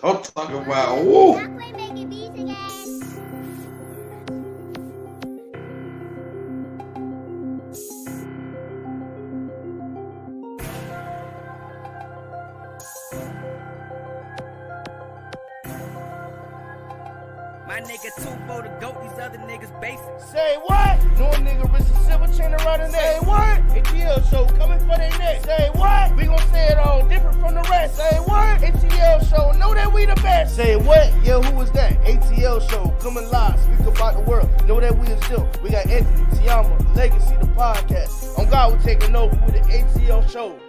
I'm talking about, woo. My nigga 2 for the GOAT, these other niggas basic. Say what? No nigga wrist a silver chain around the neck. Say what? A.T.L show coming for their neck. Say what? We gon' say it all different from the rest. Say what? A.T.L show, know that we the best. Say what? Yo, who was that? A.T.L show coming live, speak about the world. Know that we is still. We got Anthony, TeAma, Legacy, the podcast. On God, we taking over with the A.T.L show.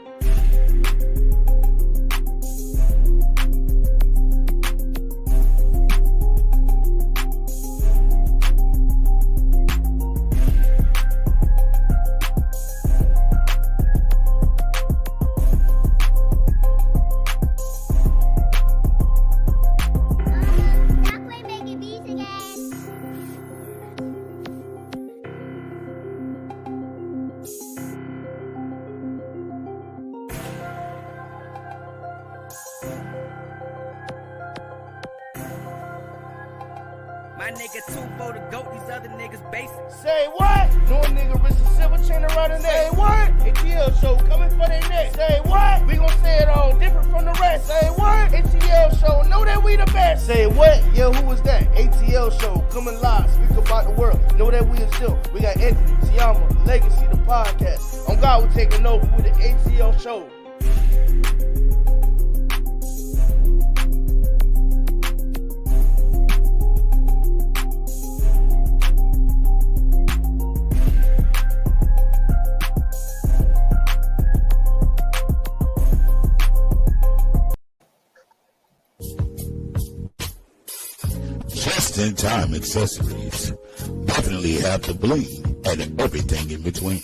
My nigga 2 for the GOAT, these other niggas basic. Say what? No nigga wrist a silver chain around the neck. Say what? A.T.L show coming for their neck. Say what? We gon' say it all different from the rest. Say what? A.T.L show, know that we the best. Say what? Yo, who was that? A.T.L show coming live, speak about the world. Know that we is still. We got Anthony, TeAma, Legacy, the podcast. On God, we taking over with the A.T.L show. Just-in-time accessories definitely have the bling and everything in between.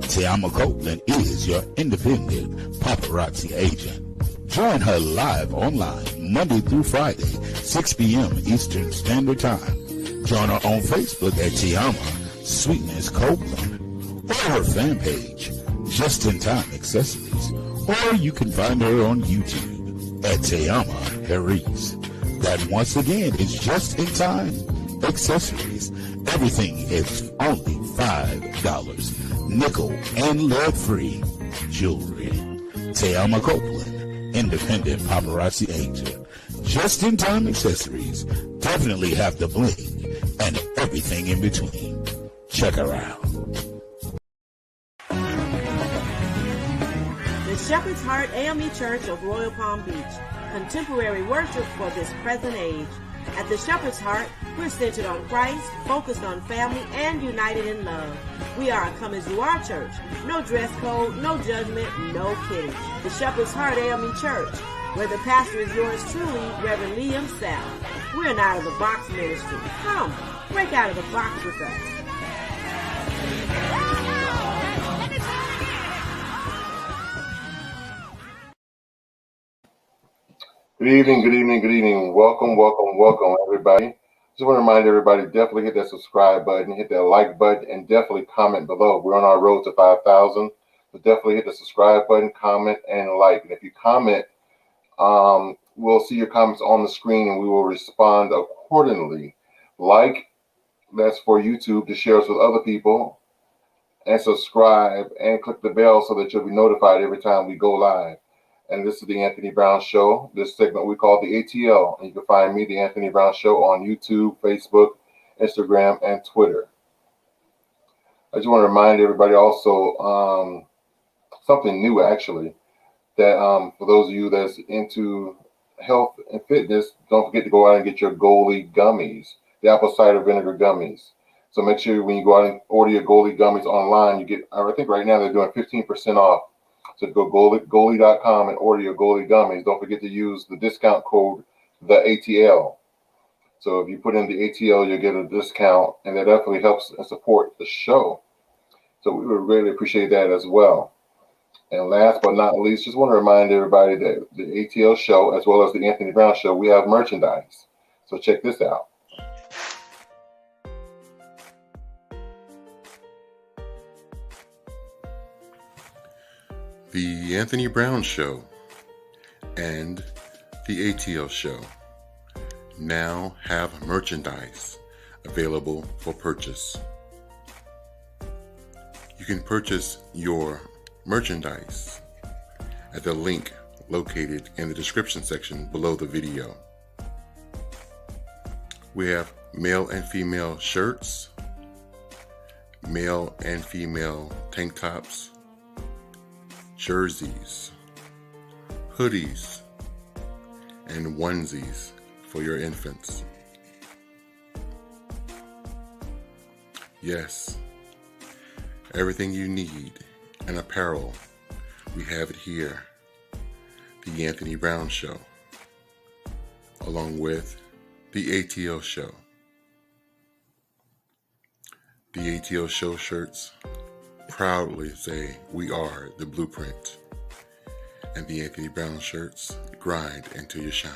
TeAma Copeland is your independent paparazzi agent. Join her live online Monday through Friday, 6 p.m. Eastern Standard Time. Join her on Facebook at TeAma Sweetness Copeland or her fan page, Just-in-Time Accessories, or you can find her on YouTube at Teama Herice. That once again is Just-in-Time Accessories. Everything is only $5. Nickel and lead-free jewelry. TeAma Copeland, independent paparazzi agent. Just-in-time accessories definitely have the bling and everything in between. Check her out. The Shepherd's Heart AME Church of Royal Palm Beach. Contemporary worship for this present age. At the Shepherd's Heart, we're centered on Christ, focused on family, and united in love. We are a come-as-you-are church. No dress code, no judgment, no kidding. The Shepherd's Heart AME Church, where the pastor is yours truly, Reverend Liam South. We're an out-of-the-box ministry. Come, break out of the box with us. Good evening, good evening, good evening. Welcome, everybody. Just want to remind everybody, definitely hit that subscribe button, hit that like button, and definitely comment below. We're on our road to 5,000. So definitely hit the subscribe button, comment, and like. And if you comment, we'll see your comments on the screen and we will respond accordingly. Like, that's for YouTube to share us with other people. And subscribe and click the bell so that you'll be notified every time we go live. And this is the Anthony Brown Show. This segment we call the A.T.L. And you can find me, the Anthony Brown Show, on YouTube, Facebook, Instagram, and Twitter. I just want to remind everybody also something new, actually, that for those of you that's into health and fitness, don't forget to go out and get your Goalie gummies, the apple cider vinegar gummies. So make sure when you go out and order your Goalie gummies online, you get, I think right now they're doing 15% off. So go goalie.com and order your Goalie gummies. Don't forget to use the discount code, the A.T.L. So if you put in the A.T.L, you'll get a discount, and that definitely helps and support the show. So we would really appreciate that as well. And last but not least, just want to remind everybody that the A.T.L show, as well as the Anthony Brown Show, we have merchandise. So check this out. The Anthony Brown Show and The A.T.L Show now have merchandise available for purchase. You can purchase your merchandise at the link located in the description section below the video. We have male and female shirts, male and female tank tops, jerseys, hoodies, and onesies for your infants. Yes, everything you need in apparel, we have it here. The Anthony Brown Show, along with the A.T.L Show. The A.T.L Show shirts proudly say we are the blueprint, and the Anthony Brown shirts grind until you shine.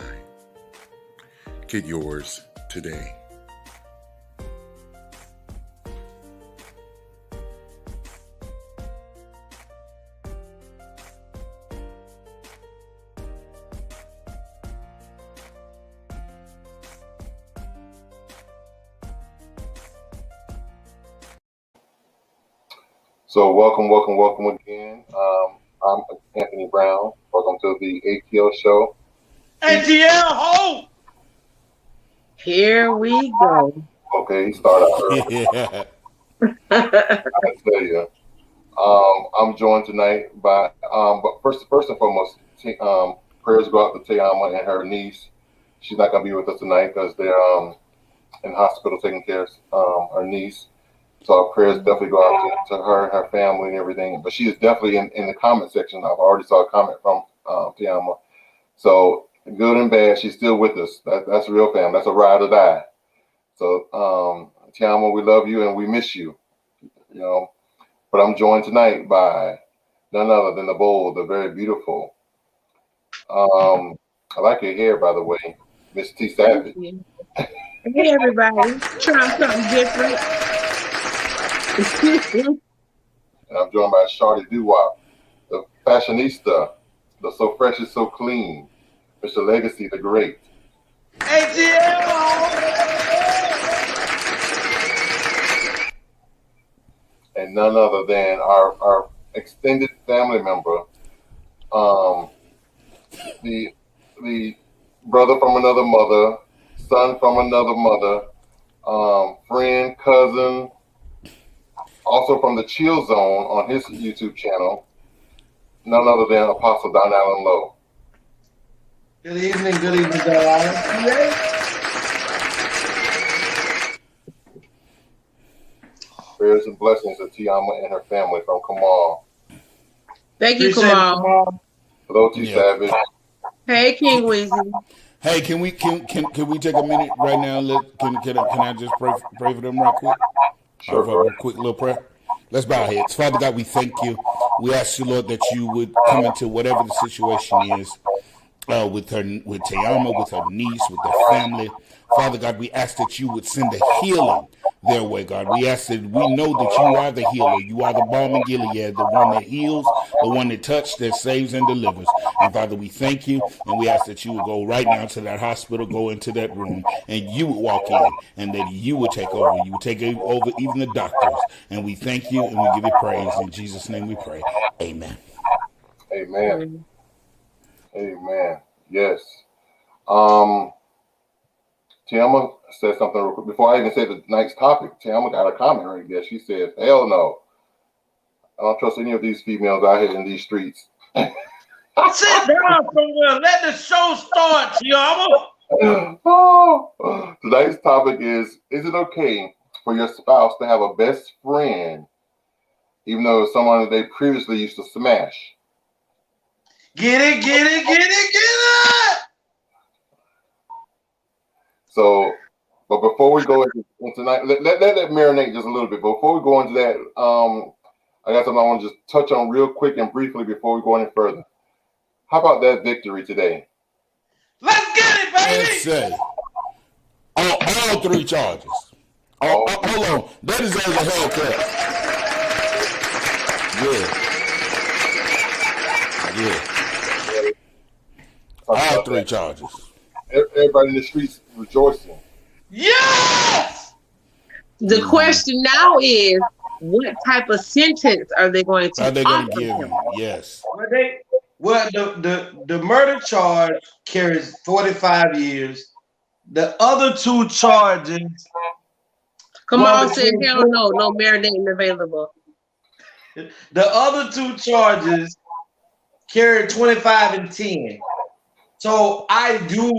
Get yours today. So welcome again. I'm Anthony Brown. Welcome to the A.T.L Show. A.T.L, ho! Here we go. Okay, he started out early. Yeah. I tell you. I'm joined tonight by, but first and foremost, prayers go out to TeAma and her niece. She's not going to be with us tonight because they're in hospital taking care of her niece. So our prayers definitely go out to her and her family and everything. But she is definitely in the comment section. I've already saw a comment from TeAma. So good and bad, she's still with us. That's real fam. That's a ride or die. So TeAma, we love you and we miss you. You know. But I'm joined tonight by none other than the bold, the very beautiful. I like your hair, by the way, Miss T Savage. Hey everybody, trying something different. And I'm joined by Shawty Doo-Wop, the fashionista, the so fresh is so clean, Mr. Legacy the Great. A.T.L! And none other than our extended family member, the brother from another mother, son from another mother, friend, cousin, also from the Chill Zone on his YouTube channel, none other than Apostle Don Allen Lowe. Good evening, Don Allen. Prayers and blessings to TeAma and her family from Kamal. Thank you, Kamal. Hello, T Savage. Hey, King Weezy. Hey, can we take a minute right now? Can I just pray for them right quick? Sure. A quick little prayer. Let's bow our heads. Father God, we thank you. We ask you, Lord, that you would come into whatever the situation is with TeAma, with her niece, with their family. Father God, we ask that you would send a healing their way, God. We ask that we know that you are the healer. You are the balm in Gilead, the one that heals, the one that touches, that saves and delivers. And Father, we thank you, and we ask that you would go right now to that hospital, go into that room, and you would walk in, and that you would take over. You would take over even the doctors. And we thank you, and we give you praise. In Jesus' name we pray. Amen. Amen. Amen. Yes. TeAma said something real quick. Before I even say the night's topic, TeAma got a comment right there. She said, hell no. I don't trust any of these females out here in these streets. Sit down somewhere. Let the show start, TeAma. Oh, tonight's topic is it okay for your spouse to have a best friend, even though it's someone that they previously used to smash? Get it. So, but before we go into tonight, let that marinate just a little bit. Before we go into that, I got something I want to just touch on real quick and briefly before we go any further. How about that victory today? Let's get it, baby. Let's say all three charges. Hold on, that deserves a haircut. Yeah. All three charges. Everybody in the streets rejoicing. Yes! The question now is, what type of sentence are they going to offer give him? him? Yes. The murder charge carries 45 years. The other two charges. Kamal said, hell no, no marinating available. The other two charges carry 25 and 10. So I do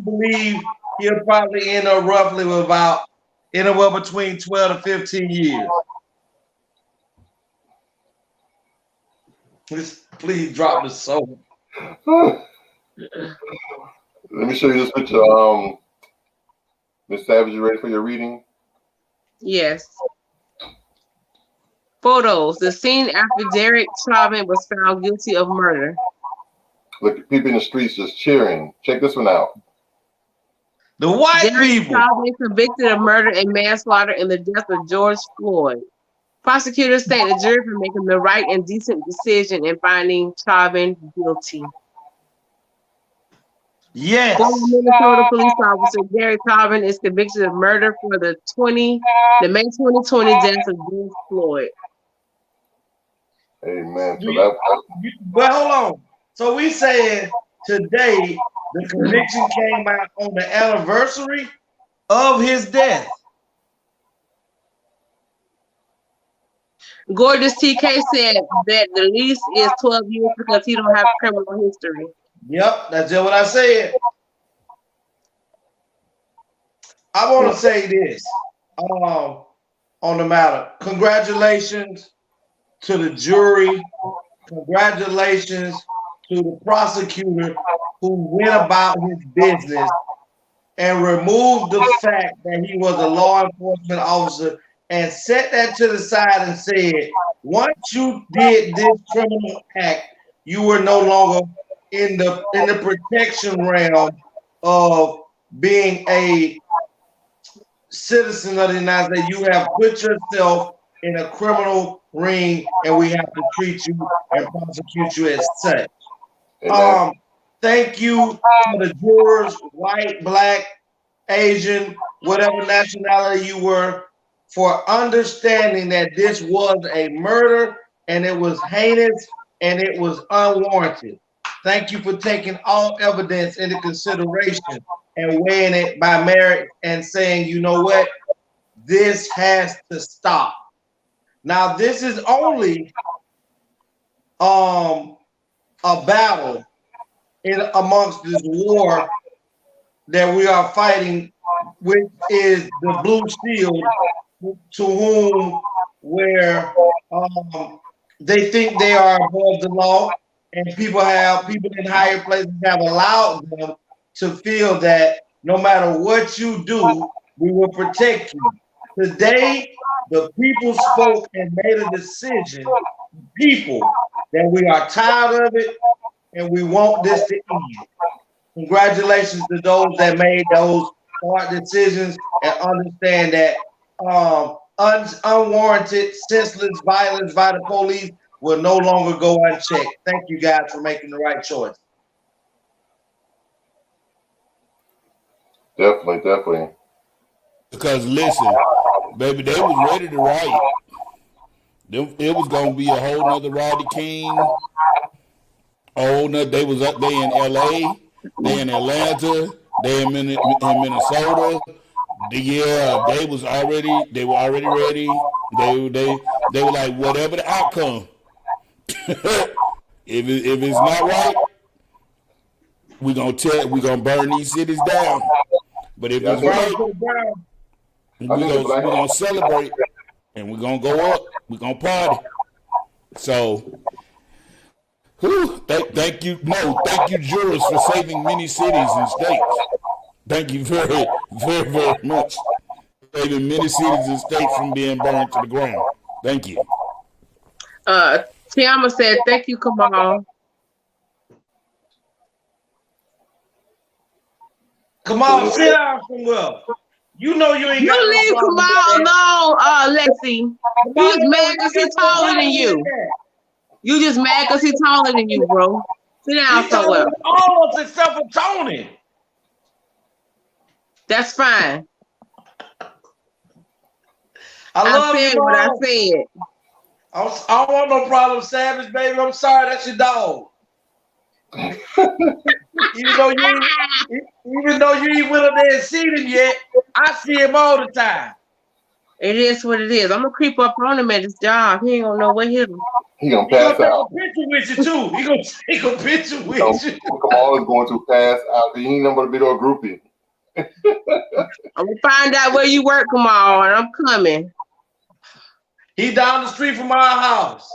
believe he'll probably end up roughly with about anywhere between 12 to 15 years. Please drop the soap. Let me show you this picture. Miss Savage, you ready for your reading? Yes. Photos. The scene after Derek Chauvin was found guilty of murder. Look, people in the streets just cheering. Check this one out. The white Derek people. Chauvin convicted of murder and manslaughter in the death of George Floyd. Prosecutors state the jury for making the right and decent decision in finding Chauvin guilty. Yes. Former Minnesota police officer Derek Chauvin is convicted of murder for the May 2020 death of George Floyd. Amen. So Well, hold on. So we said today the conviction came out on the anniversary of his death. Gorgeous TK said that the lease is 12 years because he don't have criminal history. Yep, that's just what I said. I want to say this on the matter. Congratulations to the jury. Congratulations to the prosecutor who went about his business and removed the fact that he was a law enforcement officer and set that to the side and said, once you did this criminal act, you were no longer in the protection realm of being a citizen of the United States. You have put yourself in a criminal ring, and we have to treat you and prosecute you as such. Thank you to the jurors, white, black, Asian, whatever nationality you were, for understanding that this was a murder and it was heinous and it was unwarranted. Thank you for taking all evidence into consideration and weighing it by merit and saying, you know what, this has to stop. Now, this is only a battle amongst this war that we are fighting, which is the Blue Shield, to whom where they think they are above the law, and people in higher places have allowed them to feel that no matter what you do, we will protect you. Today, the people spoke and made a decision, people, that we are tired of it and we want this to end. Congratulations to those that made those hard decisions and understand that unwarranted, senseless violence by the police will no longer go unchecked. Thank you guys for making the right choice. Definitely. Because listen, baby, they was ready to riot. It was gonna be a whole nother Rodney King. They was up there in LA, they in Atlanta, they in Minnesota. They were already ready. They were like, whatever the outcome, if it's not right, we gonna burn these cities down. But if it's right, we're gonna celebrate and we're gonna go up, we're gonna party. So thank you, jurors, for saving many cities and states. Thank you very, very, very much. Saving many cities and states from being burned to the ground. Thank you. TeAma said, thank you, Kamal. Kamal, sit down somewhere. You know you ain't got You leave Kamal alone, Lexi. You just mad because he's taller than you. You just mad because he's taller than you, bro. Sit down He somewhere. told all of us except for Tony. That's fine. I love said you, what I Mom. said. I don't want no problem, Savage, baby. I'm sorry, that's your dog. even though you ain't went up there and seen him yet, I see him all the time. It is what it is. I'm gonna creep up on him at his job. He ain't gonna know what hit him. He gonna pass out. He gonna take a picture with you too. He gonna take a picture with you. Kamal is going to pass out. He ain't nothing but a bit of a groupie. I'm gonna find out where you work, Kamal, and I'm coming. He down the street from our house.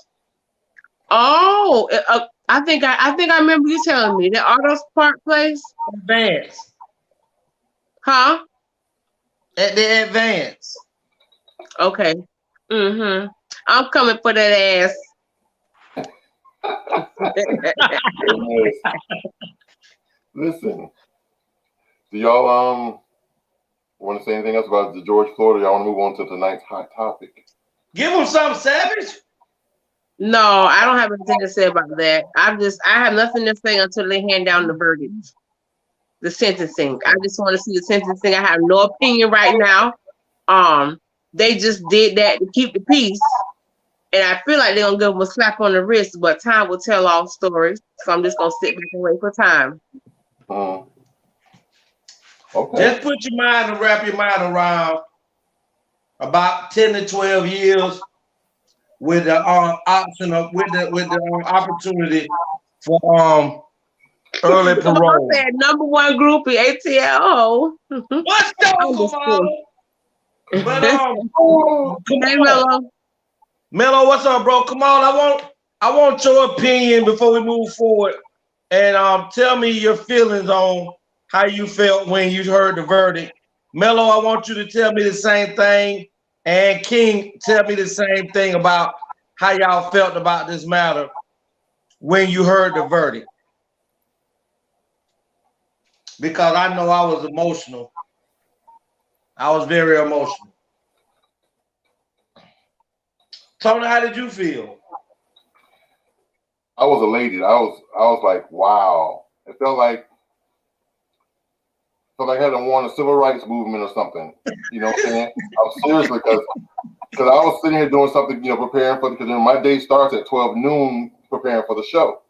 Oh, I think I remember you telling me the Auto Park place. Advance. Huh? At the Advance. Okay. Mm-hmm. I'm coming for that ass. Listen, do y'all want to say anything else about the George Floyd, or y'all want to move on to tonight's hot topic? Give him something, Savage. No, I don't have anything to say about that. I have nothing to say until they hand down the verdict, the sentencing. I just want to see the sentencing. I have no opinion right now. They just did that to keep the peace, and I feel like they're gonna give them a slap on the wrist. But time will tell all stories, so I'm just gonna sit back and wait for time. Okay. Just put your mind and wrap your mind around about 10 to 12 years with the option of with the opportunity for early parole. I said number one groupie, A.T.L. What's up, but hey, Mello, what's up, bro? Come on, I want your opinion before we move forward, and tell me your feelings on how you felt when you heard the verdict. Mello, I want you to tell me the same thing, and King, tell me the same thing about how y'all felt about this matter when you heard the verdict. Because I know I was emotional. I was very emotional. Tony, how did you feel? I was elated. I was like, wow. It felt like I had won a civil rights movement or something. You know what I'm saying? I'm seriously, because I was sitting here doing something, preparing for, because my day starts at 12 noon preparing for the show,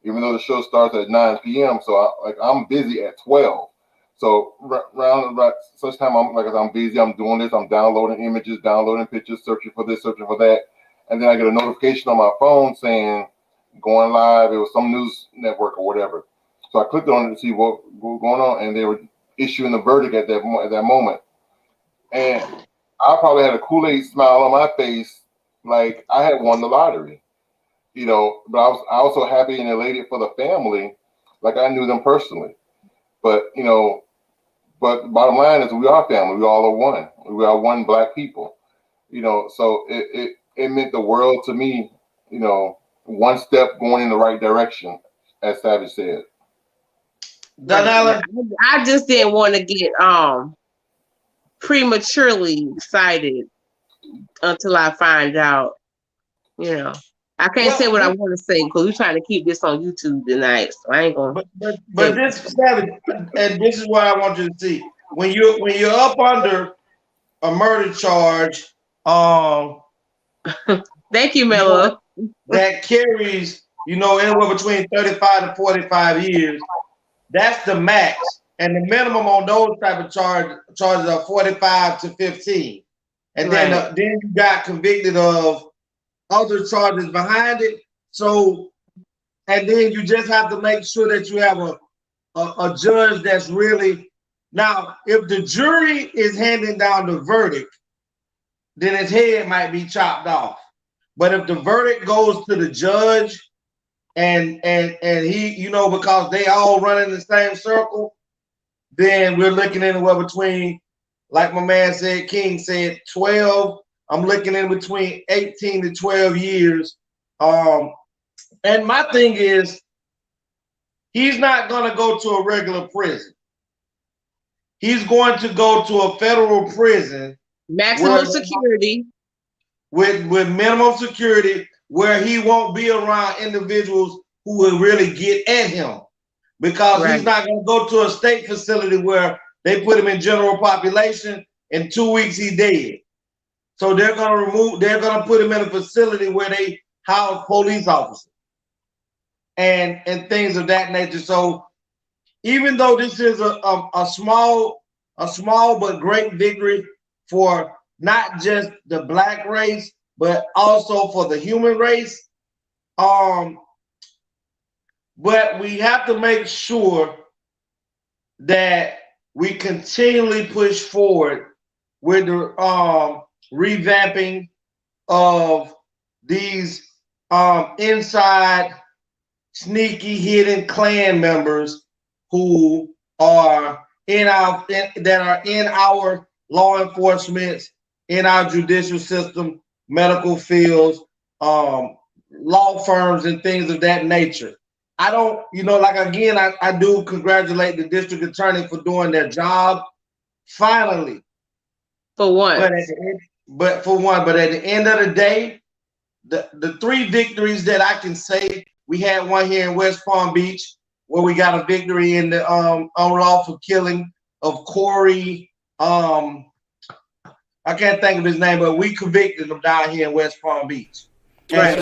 even though the show starts at 9 p.m. So I'm busy at 12. So around such time I'm busy, I'm doing this, I'm downloading images, downloading pictures, searching for this, searching for that. And then I get a notification on my phone saying going live. It was some news network or whatever. So I clicked on it to see what was going on, and they were issuing the verdict at that moment. And I probably had a Kool-Aid smile on my face, like I had won the lottery, but I was also happy and elated for the family, like I knew them personally. But but the bottom line is we are family. We all are one. We are one Black people, So it meant the world to me. One step going in the right direction, as Savage said. I just didn't want to get prematurely excited until I find out. I can't say what I want to say because we're trying to keep this on YouTube tonight, so I ain't gonna. But this Savage, and this is what I want you to see. When you're up under a murder charge, thank you, Mello. That carries, anywhere between 35 to 45 years. That's the max, and the minimum on those type of charges are 45 to 15, and then you got convicted of other charges behind it. So, and then you just have to make sure that you have a judge that's really. Now, if the jury is handing down the verdict, then his head might be chopped off. But if the verdict goes to the judge, and he, because they all run in the same circle, then we're looking anywhere between, like my man said, King said, 12. I'm looking in between 18 to 12 years. And my thing is, he's not going to go to a regular prison. He's going to go to a federal prison. Maximum security. With minimum security, where he won't be around individuals who will really get at him, because he's not going to go to a state facility where they put him in general population. In 2 weeks, he's dead. So they're going to put him in a facility where they house police officers and things of that nature. So even though this is a small but great victory for not just the black race, but also for the human race, but we have to make sure that we continually push forward with the revamping of these inside sneaky hidden Klan members who are in our law enforcement, in our judicial system, medical fields, law firms, and things of that nature. I don't, I do congratulate the district attorney for doing their job finally. For one. But at the end of the day, the 3 victories that I can say, we had one here in West Palm Beach where we got a victory in the unlawful killing of Corey. I can't think of his name, but we convicted him down here in West Palm Beach. Right.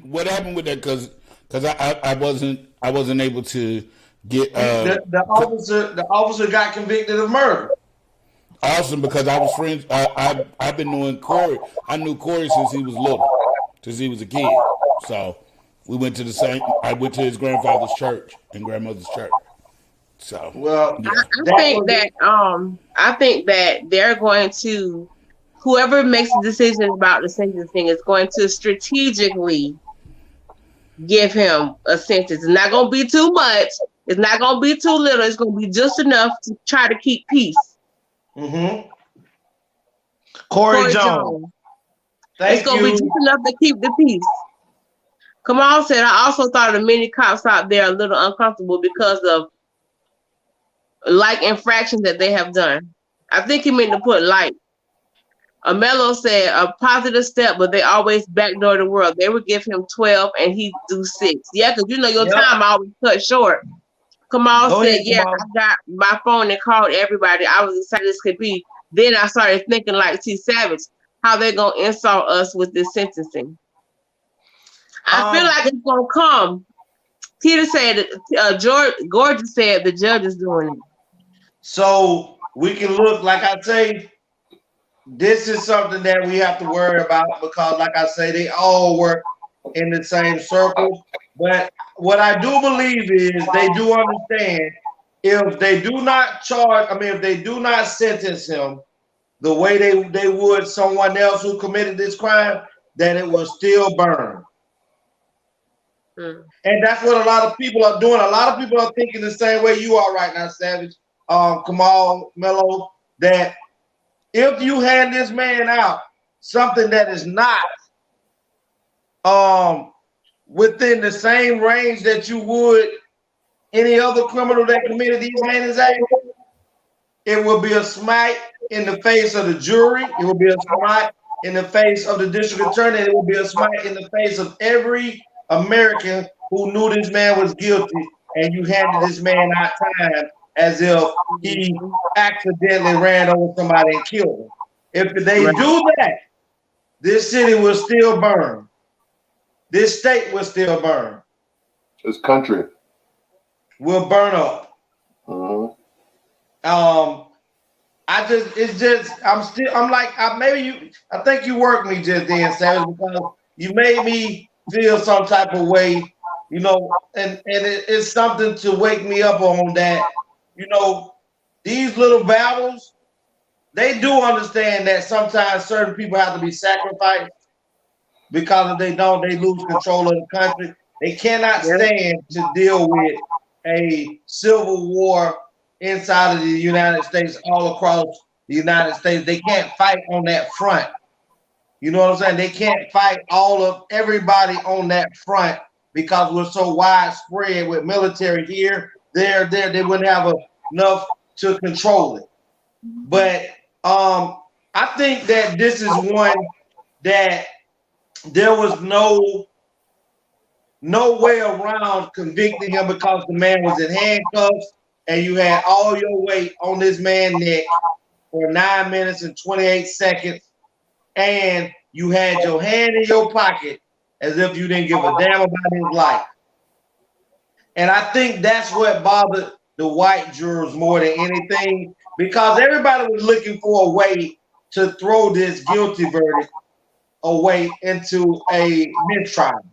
What happened with that? Because I wasn't able to get the officer got convicted of murder. Awesome, because I was friends. I've been knowing Corey. I knew Corey since he was little, since he was a kid. So we went to the same. I went to his grandfather's church and grandmother's church. So well, yeah. I think that they're going to, whoever makes the decision about the sentencing is going to strategically give him a sentence. It's not going to be too much. It's not going to be too little. It's going to be just enough to try to keep peace. Mm-hmm. Corey Jones. It's going to be just enough to keep the peace. Kamal said, I also thought the many cops out there are a little uncomfortable because of like infractions that they have done. I think he meant to put like. Amelo said a positive step, but they always backdoor the world. They would give him 12 and he'd do 6. Yeah, because your time always cut short. Kamal said, Kamal. I got my phone and called everybody. I was excited as could be. Then I started thinking like T Savage, how they gonna insult us with this sentencing. I feel like it's gonna come. Peter said, George said the judge is doing it. So we can look, like I say, this is something that we have to worry about because, like I say, they all work in the same circle. But what I do believe is they do understand if they do not if they do not sentence him the way they would someone else who committed this crime, that it will still burn. And that's what a lot of people are doing. A lot of people are thinking the same way you are right now, Savage, Kamal, Mello, that if you hand this man out something that is not within the same range that you would any other criminal that committed these heinous acts, it will be a smack in the face of the jury. It will be a smack in the face of the district attorney. It will be a smack in the face of every American who knew this man was guilty, and you handed this man out time as if he accidentally ran over somebody and killed him. If they do that, this city will still burn. This state will still burn. This country will burn up. Mm-hmm. I think you worked me just then, Savage, because you made me feel some type of way, and it's something to wake me up on that, these little battles, they do understand that sometimes certain people have to be sacrificed because if they don't, they lose control of the country. They cannot stand to deal with a civil war inside of the United States, all across the United States. They can't fight on that front. You know what I'm saying? They can't fight everybody on that front because we're so widespread with military here, there. They wouldn't have enough to control it. But I think that this is one that there was no no way around convicting him because the man was in handcuffs and you had all your weight on this man's neck for 9 minutes and 28 seconds, and you had your hand in your pocket as if you didn't give a damn about his life. And I think that's what bothered the white jurors more than anything, because everybody was looking for a way to throw this guilty verdict away into a mistrial.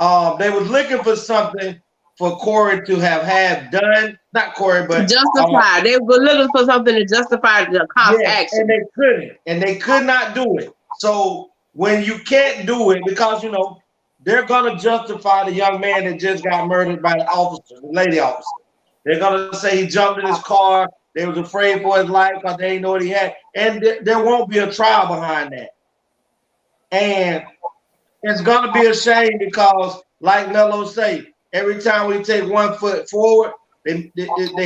They was looking for something for Corey to have done, not Corey, but justify. They were looking for something to justify the cops' action, and they couldn't, and they could not do it. So when you can't do it, because they're gonna justify the young man that just got murdered by the officer, the lady officer. They're gonna say he jumped in his car. They was afraid for his life because they didn't know what he had, and there won't be a trial behind that. And it's gonna be a shame because, like Mello say, every time we take 1 foot forward, they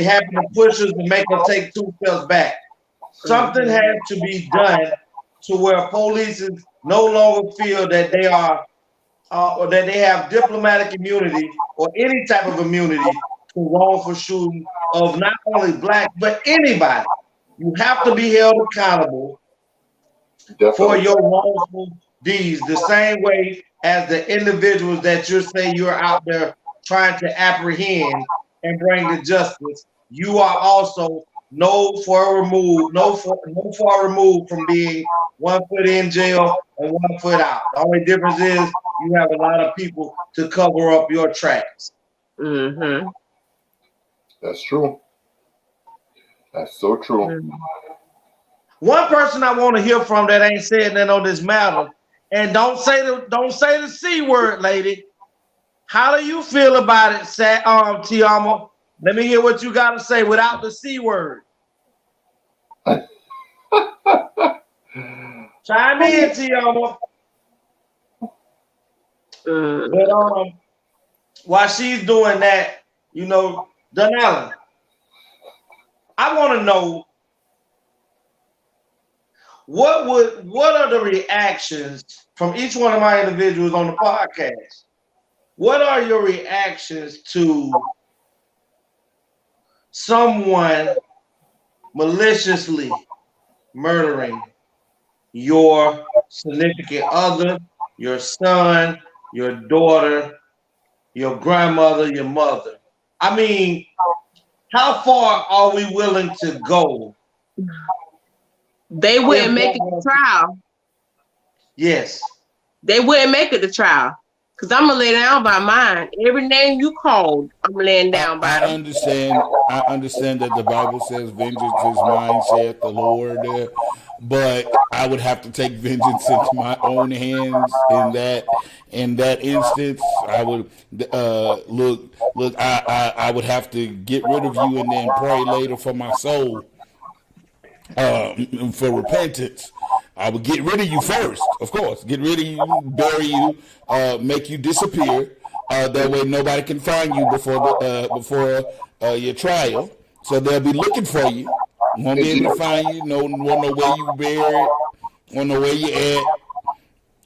happen to push us and make us take 2 steps back. Something has to be done to where police no longer feel that they are or that they have diplomatic immunity or any type of immunity to wrongful shooting of not only black but anybody. You have to be held accountable for your wrongful deeds, the same way as the individuals that you're saying you're out there trying to apprehend and bring to justice. You are also no far removed from being 1 foot in jail and 1 foot out. The only difference is you have a lot of people to cover up your tracks. Mm-hmm. That's true. That's so true. Mm-hmm. One person I want to hear from that ain't saying that on this matter, and don't say the C word, lady. How do you feel about it, TeAma? Let me hear what you got to say without the C word. Chime in, TeAma. But while she's doing that, Donella, I want to know what are the reactions from each one of my individuals on the podcast? What are your reactions to someone maliciously murdering your significant other, your son, your daughter, your grandmother, your mother? I mean, how far are we willing to go? They wouldn't make it to trial. Yes. They wouldn't make it to trial. Because I'm going to lay down by mine. Every name you called, I'm laying down by them. I understand that the Bible says vengeance is mine, saith the Lord. But I would have to take vengeance into my own hands in that instance. I would I would have to get rid of you and then pray later for my soul, for repentance. I would get rid of you first, of course. Get rid of you, bury you, make you disappear. That way nobody can find you before your trial. So they'll be looking for you. Won't be able to find you. Won't know where you buried. Won't know where you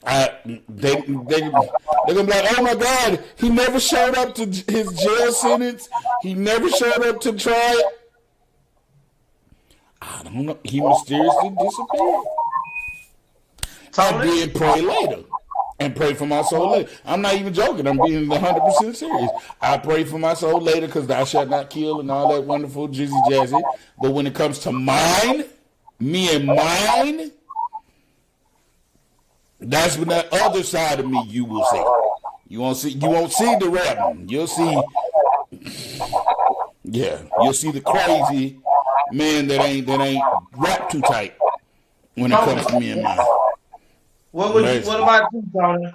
at. They're gonna be like, oh my God, he never showed up to his jail sentence. He never showed up to trial. I don't know. He mysteriously disappeared. And then pray later. And pray for my soul later. I'm not even joking. I'm being 100% serious. I pray for my soul later because thou shalt not kill and all that wonderful jizzy jazzy. But when it comes to mine, me and mine, that's when that other side of me you will see. You won't see the rapping. You'll see the crazy man that ain't wrapped too tight when it comes to me and mine. What about you, Tony?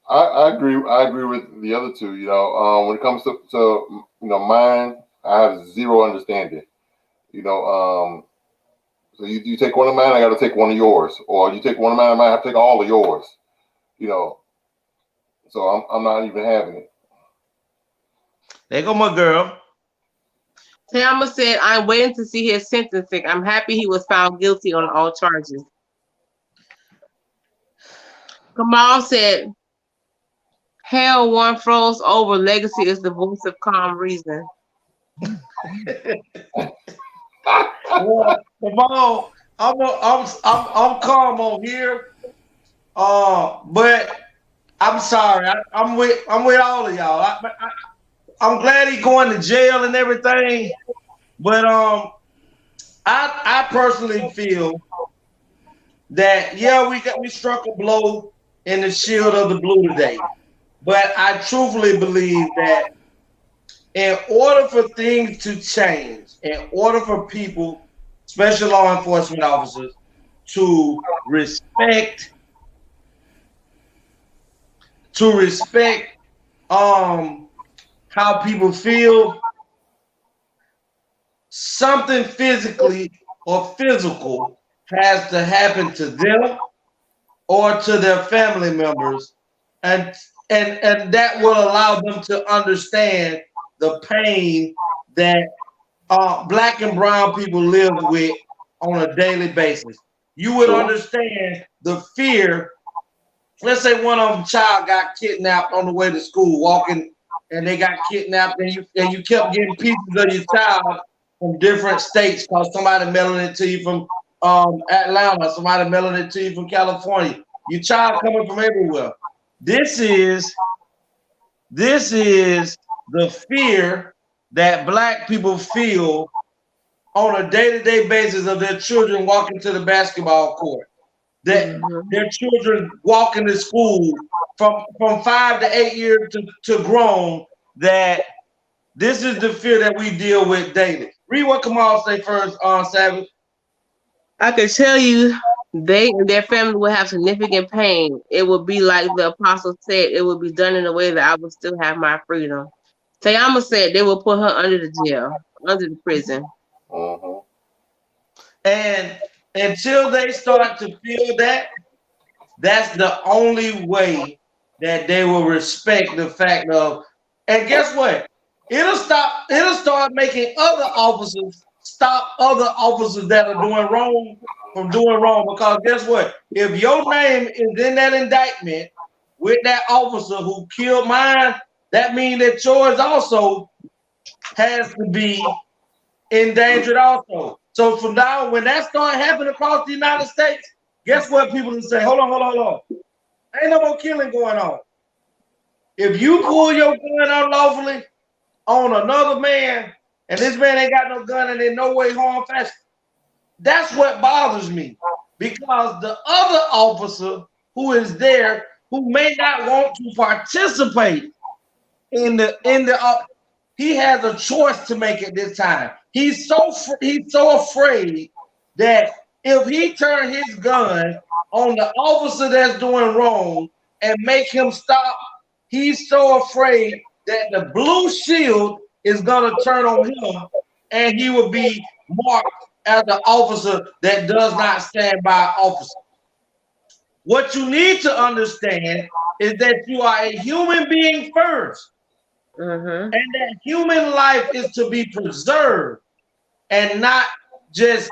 I agree with the other two. When it comes to mine, I have zero understanding. So you take one of mine, I got to take one of yours, or you take one of mine, I might have to take all of yours. So I'm not even having it. There go my girl. TeAma said, I'm waiting to see his sentencing. I'm happy he was found guilty on all charges. Kamal said, Hell one froze over. Legacy is the voice of calm reason. Well, I'm calm on here. But I'm sorry. I'm with all of y'all. I'm glad he's going to jail and everything. But I personally feel that we struck a blow in the shield of the blue today. But I truthfully believe that in order for things to change, in order for people, especially law enforcement officers, to respect how people feel, something physically or physical has to happen to them or to their family members, and that will allow them to understand the pain that black and brown people live with on a daily basis. You would understand the fear. Let's say one of them child got kidnapped on the way to school, walking, and they got kidnapped, and you kept getting pieces of your child from different states because somebody mailing it to you from Atlanta, somebody mailing it to you from California. Your child coming from everywhere. This is the fear that black people feel on a day-to-day basis of their children walking to the basketball court, that their children walking to school from 5 to 8 years to grown, that this is the fear that we deal with daily. Read what Kamal say first, Savage. I can tell you they and their family will have significant pain. It will be like the apostle said, it will be done in a way that I will still have my freedom. TeAma said they will put her under the jail, under the prison. And until they start to feel that, that's the only way that they will respect the fact of, and guess what? It'll start making other officers stop other officers that are doing wrong from doing wrong. Because guess what? If your name is in that indictment with that officer who killed mine, that means that yours also has to be endangered also. So from now, when that starts happening across the United States, guess what people will say? Hold on. Ain't no more killing going on. If you pull your gun unlawfully on another man, and this man ain't got no gun and in no way harm fashion, that's what bothers me. Because the other officer who is there, who may not want to participate in the he has a choice to make at this time. He's so afraid that if he turn his gun on the officer that's doing wrong and make him stop, he's so afraid that the blue shield is gonna turn on him and he will be marked as an officer that does not stand by officer. What you need to understand is that you are a human being first. And that human life is to be preserved and not just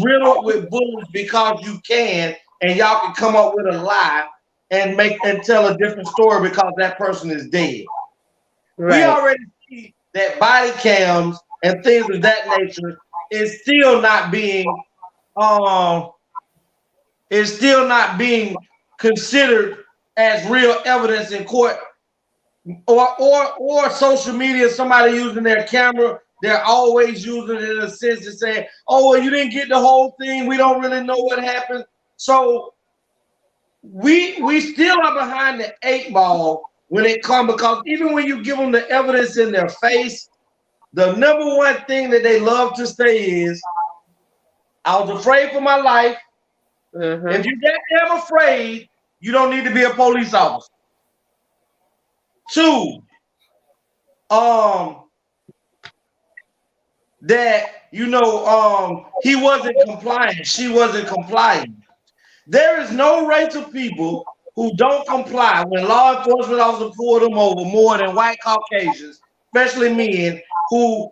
riddled with bullets because you can, and y'all can come up with a lie and tell a different story because that person is dead. Right. We already see that body cams and things of that nature is still not being considered as real evidence in court. Or social media, somebody using their camera, they're always using it in a sense of saying, oh, well, you didn't get the whole thing, we don't really know what happened. So we still are behind the 8 ball when it comes, because even when you give them the evidence in their face, the number one thing that they love to say is, I was afraid for my life. If you're that damn afraid, you don't need to be a police officer. 2, that he wasn't compliant, she wasn't compliant. There is no race of people who don't comply when law enforcement officers pull them over more than white Caucasians, especially men who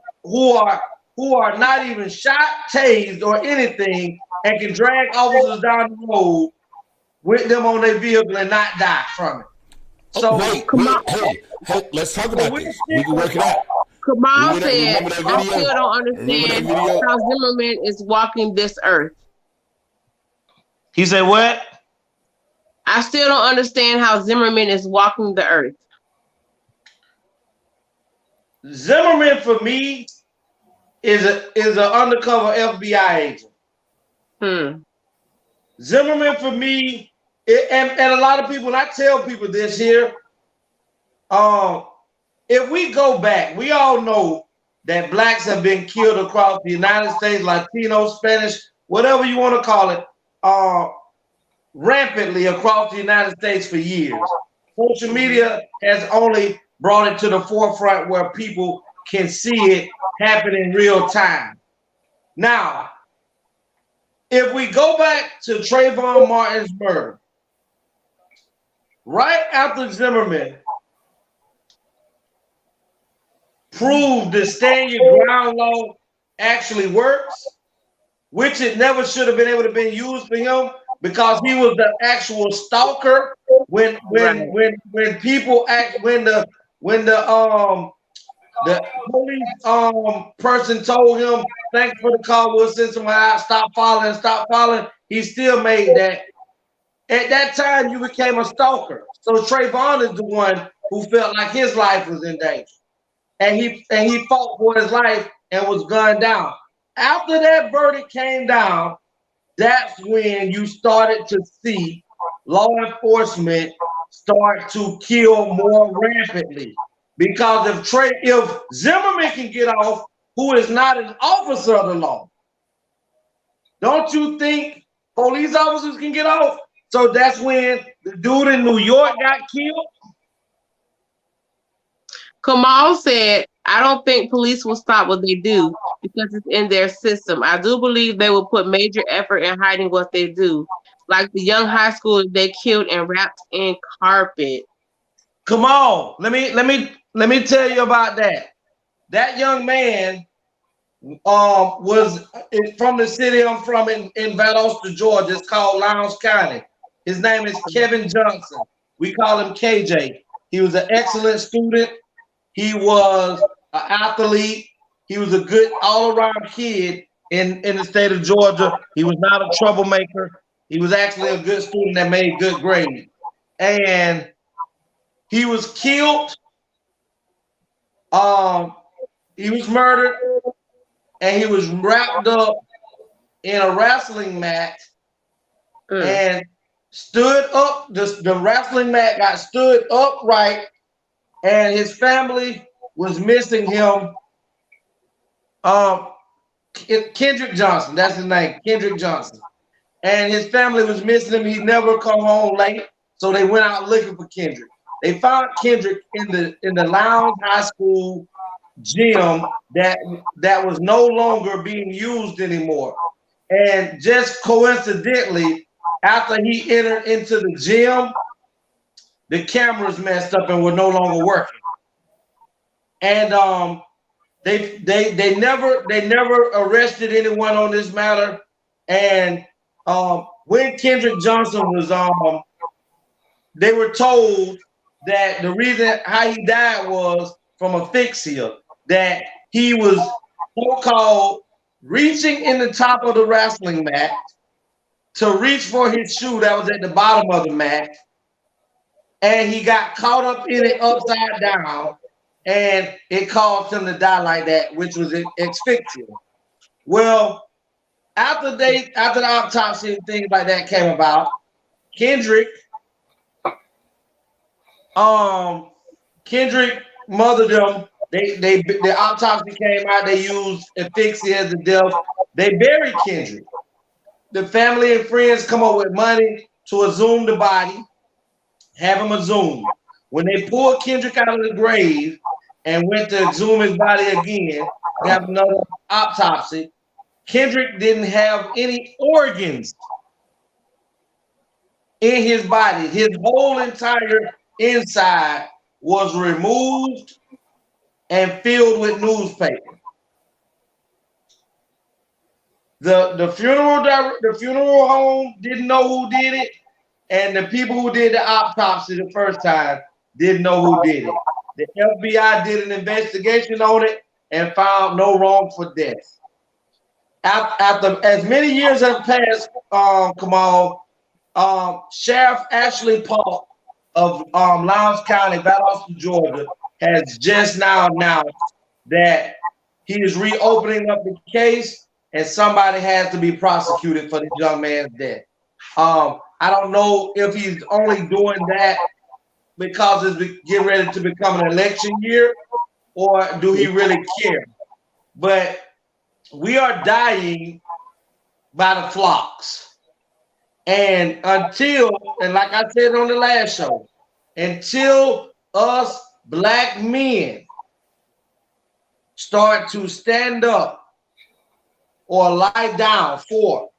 are not even shot, tased, or anything, and can drag officers down the road with them on their vehicle and not die from it. So Wait, hey, let's talk about this. We can work it out. Kamal said, remember that I video? still don't understand how Zimmerman is walking this earth. He said what? I still don't understand how Zimmerman is walking the earth. Zimmerman for me is an undercover FBI agent. Zimmerman for me, and a lot of people, and I tell people this here, if we go back, we all know that blacks have been killed across the United States, Latino, Spanish, whatever you want to call it, rampantly across the United States for years. Social media has only brought it to the forefront where people can see it happen in real time. Now, if we go back to Trayvon Martin's murder, right after Zimmerman proved that stand your ground law actually works, which it never should have been able to be used for him because he was the actual stalker when people act when the police person told him, thanks for the call, we'll send someone out, stop following. He still made that. At that time, you became a stalker. So Trayvon is the one who felt like his life was in danger. And he fought for his life and was gunned down. After that verdict came down, that's when you started to see law enforcement start to kill more rampantly. Because if Zimmerman can get off, who is not an officer of the law, don't you think police officers can get off? So that's when the dude in New York got killed. Kamal said, I don't think police will stop what they do because it's in their system. I do believe they will put major effort in hiding what they do. Like the young high schooler they killed and wrapped in carpet. Come on, let me tell you about that. That young man was from the city I'm from in Valdosta, Georgia. It's called Lowndes County. His name is Kevin Johnson. We call him KJ. He was an excellent student. He was an athlete. He was a good all-around kid in the state of Georgia. He was not a troublemaker. He was actually a good student that made good grades. And he was killed. He was murdered, and he was wrapped up in a wrestling mat and stood up. The wrestling mat got stood upright, and his family was missing him. Kendrick Johnson, that's his name, Kendrick Johnson. And his family was missing him. He never come home late, so they went out looking for Kendrick. They found Kendrick in the Lowndes High School gym that was no longer being used anymore. And just coincidentally, after he entered into the gym, the cameras messed up and were no longer working. And they never arrested anyone on this matter. And when Kendrick Johnson was they were told that the reason how he died was from asphyxia, that he was so-called reaching in the top of the wrestling mat to reach for his shoe that was at the bottom of the mat, and he got caught up in it upside down, and it caused him to die like that, which was asphyxia. Well, after the autopsy and things like that came about, Kendrick mothered them. The autopsy came out. They used asphyxia as the death. They buried Kendrick. The family and friends come up with money to exhume the body, have him exhumed. When they pulled Kendrick out of the grave and went to exhume his body again, have another autopsy, Kendrick didn't have any organs in his body. His whole entire inside was removed and filled with newspaper. The funeral home didn't know who did it, and the people who did the autopsy the first time didn't know who did it. The FBI did an investigation on it and found no wrongful death. After as many years have passed, Kamal, Sheriff Ashley Paul of Lowndes County, Valdosta, Georgia, has just now announced that he is reopening up the case and somebody has to be prosecuted for this young man's death. I don't know if he's only doing that because it's getting ready to become an election year, or do he really care? But we are dying by the flocks. And like I said on the last show, until us black men start to stand up or lie down for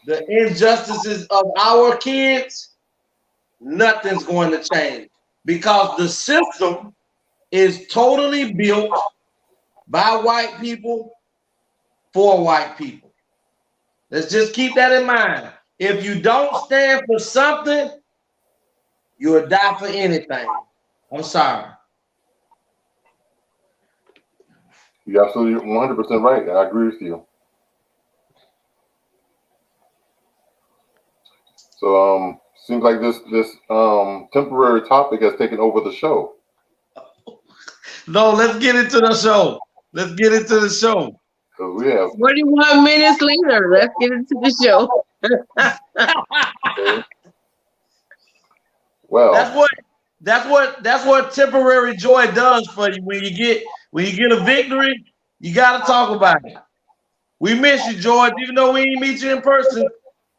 the injustices of our kids, nothing's going to change, because the system is totally built by white people for white people. Let's just keep that in mind. If you don't stand for something, you'll die for anything. I'm sorry. You're absolutely 100% right. I agree with you. So seems like this temporary topic has taken over the show. No, let's get into the show. Let's get into the show. Because we have 41 minutes later. Let's get into the show. okay. Well, that's what temporary joy does for you. When you get a victory, you got to talk about it. We miss you, George. Even though we didn't meet you in person,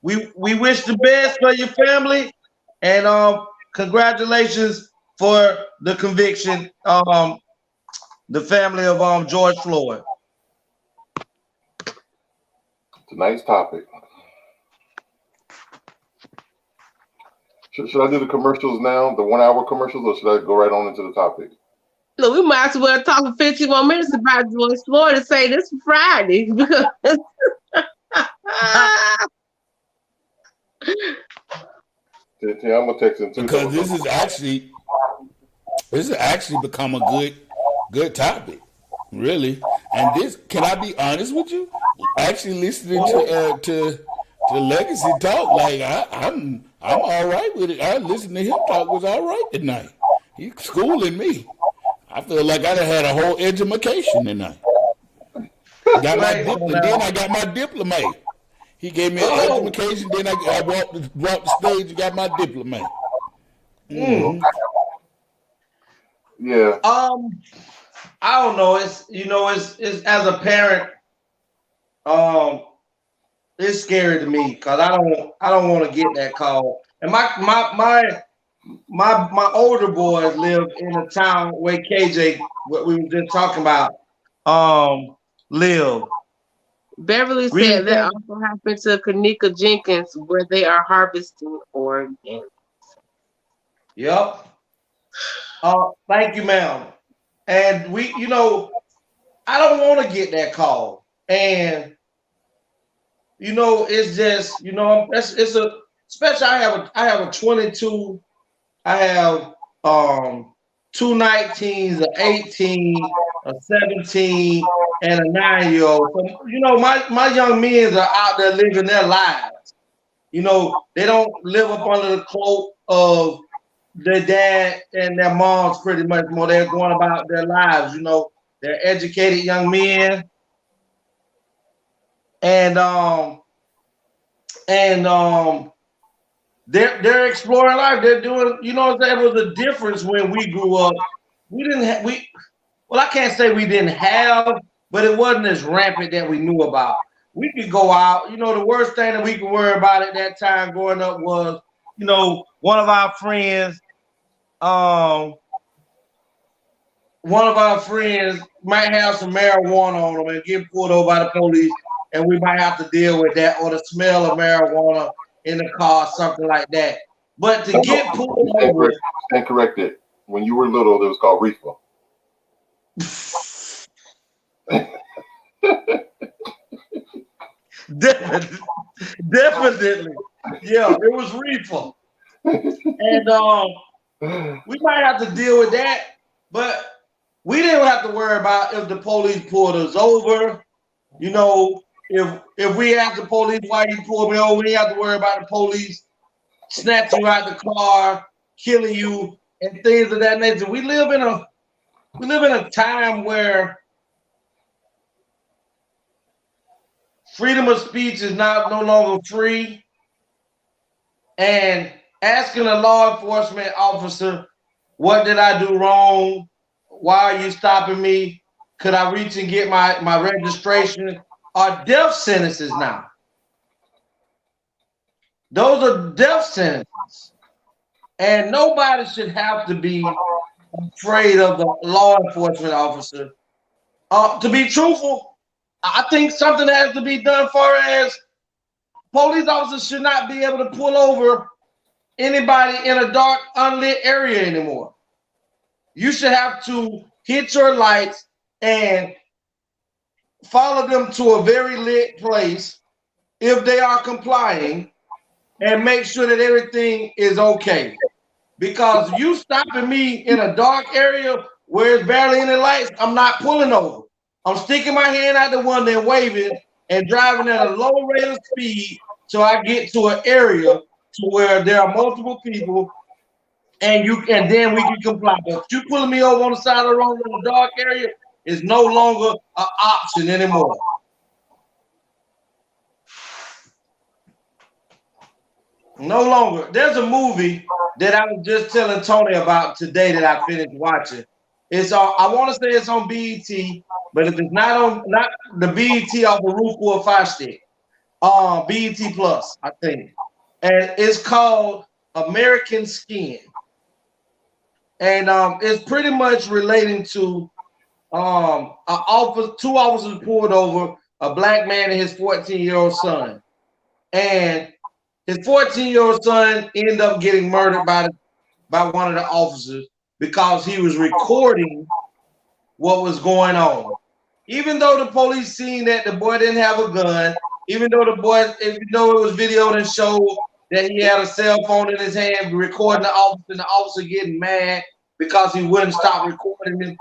we wish the best for your family, and congratulations for the conviction. The family of George Floyd. Tonight's topic. Should I do the commercials now, the 1 hour commercials, or should I go right on into the topic? Look, we might as well talk for 15 more minutes about George Floyd and say this is Friday. Because TeAma texting too. Because this has actually become a good topic, really. And this, can I be honest with you? Actually, listening to Legacy talk, like I'm all right with it. I listened to him talk, was all right tonight. He's schooling me. I feel like I done had a whole education tonight. Got my diploma, then I got my diploma. He gave me an education, then I walked the stage and got my diploma. Mm-hmm. Yeah. I don't know. It's as a parent, it's scary to me because I don't want to get that call. And my older boys live in a town where KJ, what we were just talking about, live. Beverly said that also happened to Kanika Jenkins, where they are harvesting organs. Yep. Thank you, ma'am. And I don't want to get that call. And it's just, it's a especially I have a 22, I have 2 19s, an 18, a 17, and a 9-year-old. So, my young men are out there living their lives. They don't live up under the cloak of their dad and their moms pretty much more. They're going about their lives. They're educated young men. And they're exploring life. They're doing, there was a difference when we grew up. I can't say we didn't have, but it wasn't as rampant that we knew about. We could go out. The worst thing that we could worry about at that time growing up was, one of our friends might have some marijuana on them and get pulled over by the police, and we might have to deal with that, or the smell of marijuana in the car, something like that. But to get pulled over, and corrected. When you were little, it was called reefer. Definitely, yeah, it was reefer. And We might have to deal with that, but we didn't have to worry about if the police pulled us over. You know, if we asked the police why you pulled me over, we didn't have to worry about the police snatch you out the car, killing you, and things of that nature. We live in a time where freedom of speech is no longer free, and asking a law enforcement officer, what did I do wrong? Why are you stopping me? Could I reach and get my registration? Are death sentences now. Those are death sentences. And nobody should have to be afraid of the law enforcement officer. To be truthful, I think something has to be done for as police officers should not be able to pull over anybody in a dark, unlit area anymore. You should have to hit your lights and follow them to a very lit place if they are complying and make sure that everything is okay. Because you stopping me in a dark area where there's barely any lights, I'm not pulling over. I'm sticking my hand out the window and waving and driving at a low rate of speed so I get to an area to where there are multiple people and then we can comply. But you pulling me over on the side of the road in a dark area is no longer an option anymore. No longer. There's a movie that I was just telling Tony about today that I finished watching. It's on, I want to say it's on BET, but if it's not the BET off the Roof or Fire Stick, BET Plus, I think. And it's called American Skin. And it's pretty much relating to two officers pulled over a black man and his 14-year-old son. And his 14-year-old son ended up getting murdered by one of the officers because he was recording what was going on. Even though the police seen that the boy didn't have a gun, even though it was videoed and showed that he had a cell phone in his hand recording the officer, and the officer getting mad because he wouldn't stop recording him.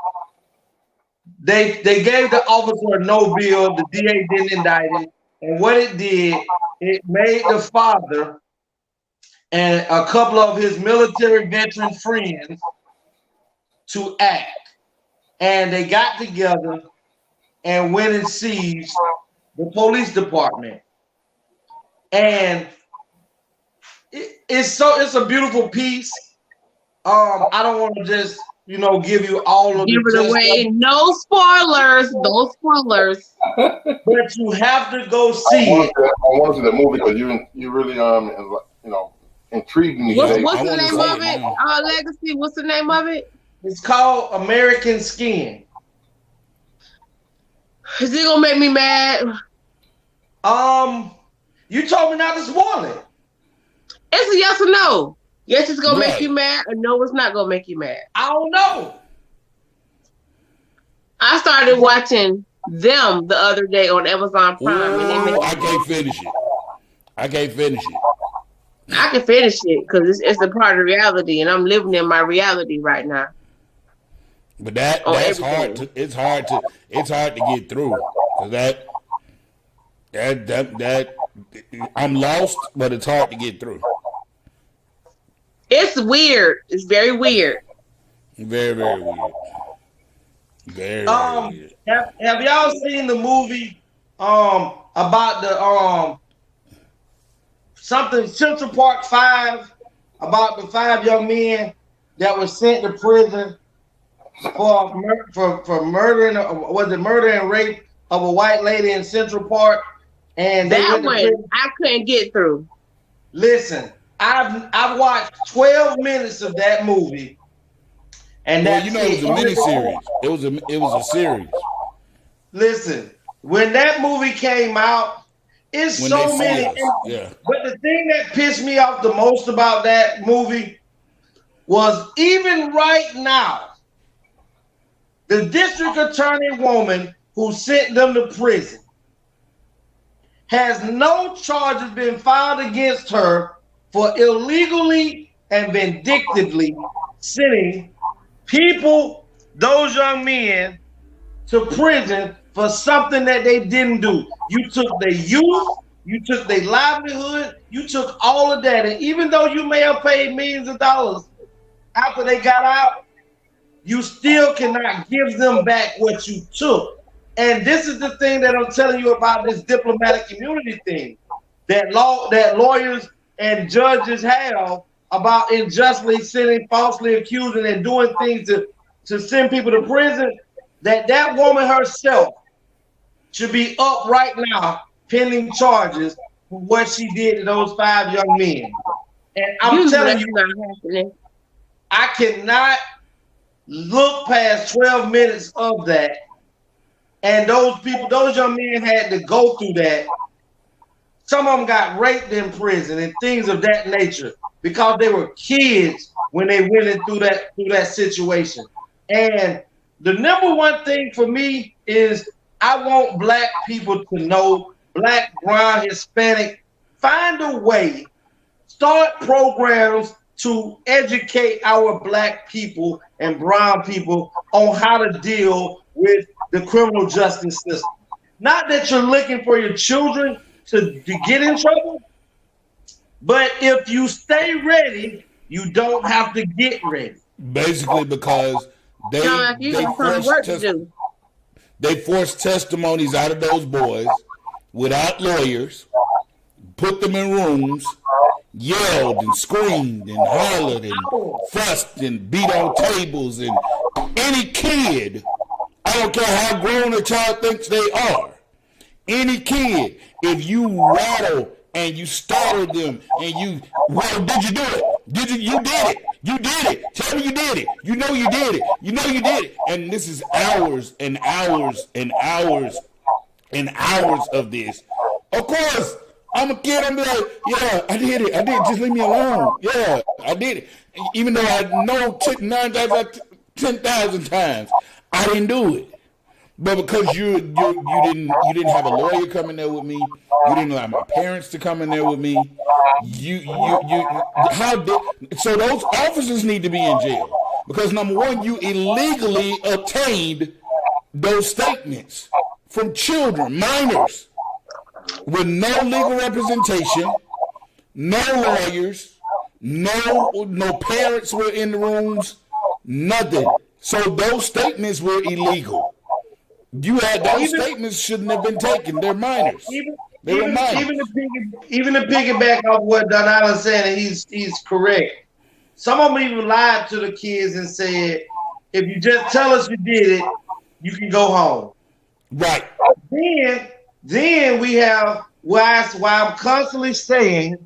They gave the officer a no bill. The DA didn't indict him. And what it did, it made the father and a couple of his military veteran friends to act. And they got together and went and seized the police department. And it's a beautiful piece. I don't want to just give you all of give it away. No spoilers. No spoilers. But you have to go see it. I want to see the movie because you really intrigued me. What's the name of it? Legacy. What's the name of it? It's called American Skin. Is it gonna make me mad? You told me not to spoil it. It's a yes or no. Yes, it's gonna make you mad, or no, it's not gonna make you mad. I don't know. I started watching them the other day on Amazon Prime. I can't finish it. I can finish it because it's a part of reality, and I'm living in my reality right now. But that's hard. It's hard to get through. Cause that I'm lost, but it's hard to get through. It's weird. It's very weird. Very, very weird. Very weird. Have y'all seen the movie about the something Central Park 5 about the 5 young men that were sent to prison for murdering murder and rape of a white lady in Central Park? And that one I couldn't get through. Listen. I've watched 12 minutes of that movie, and it was a miniseries. It was a series. Listen, when that movie came out, it's so many. Yeah. But the thing that pissed me off the most about that movie was even right now, the district attorney woman who sent them to prison has no charges been filed against her for illegally and vindictively sending those young men, to prison for something that they didn't do. You took their youth, you took their livelihood, you took all of that. And even though you may have paid millions of dollars after they got out, you still cannot give them back what you took. And this is the thing that I'm telling you about this diplomatic immunity thing that lawyers and judges have about unjustly sending, falsely accusing, and doing things to send people to prison. That woman herself should be up right now pending charges for what she did to those 5 young men. And I'm telling you, I cannot look past 12 minutes of that. And those young men had to go through that. Some of them got raped in prison and things of that nature because they were kids when they went in through that situation. And the number one thing for me is I want black people to know, black, brown, Hispanic, find a way, start programs to educate our black people and brown people on how to deal with the criminal justice system. Not that you're looking for your children to get in trouble, but if you stay ready, you don't have to get ready. Basically, because they forced testimonies out of those boys without lawyers, put them in rooms, yelled and screamed and hollered and fussed and beat on tables. And any kid, I don't care how grown a child thinks they are, any kid, if you rattle and you startle them and did you do it? You did it. You did it. Tell me you did it. You know you did it. You know you did it. And this is hours and hours and hours and hours of this. Of course, I'm a kid. I'm like, yeah, I did it. I did it. Just leave me alone. Yeah, I did it. Even though I know 9 times out of 10,000 times, I didn't do it. But because you didn't have a lawyer come in there with me, you didn't allow my parents to come in there with me. So those officers need to be in jail because number one, you illegally obtained those statements from children, minors, with no legal representation, no lawyers, no parents were in the rooms, nothing. So those statements were illegal. Those statements shouldn't have been taken. They're minors. They were minors. Even to piggyback off what Donald said, and he's correct. Some of them even lied to the kids and said, if you just tell us you did it, you can go home. Right. Then we have why I'm constantly saying,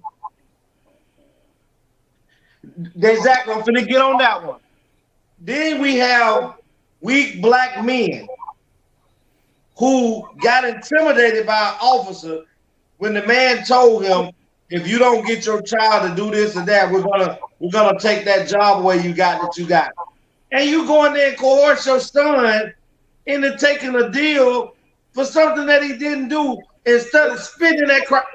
exactly, I'm finna get on that one. Then we have weak black men who got intimidated by an officer when the man told him, if you don't get your child to do this or that, we're gonna take that job away you got. And you go in there and coerce your son into taking a deal for something that he didn't do instead of spitting that crap.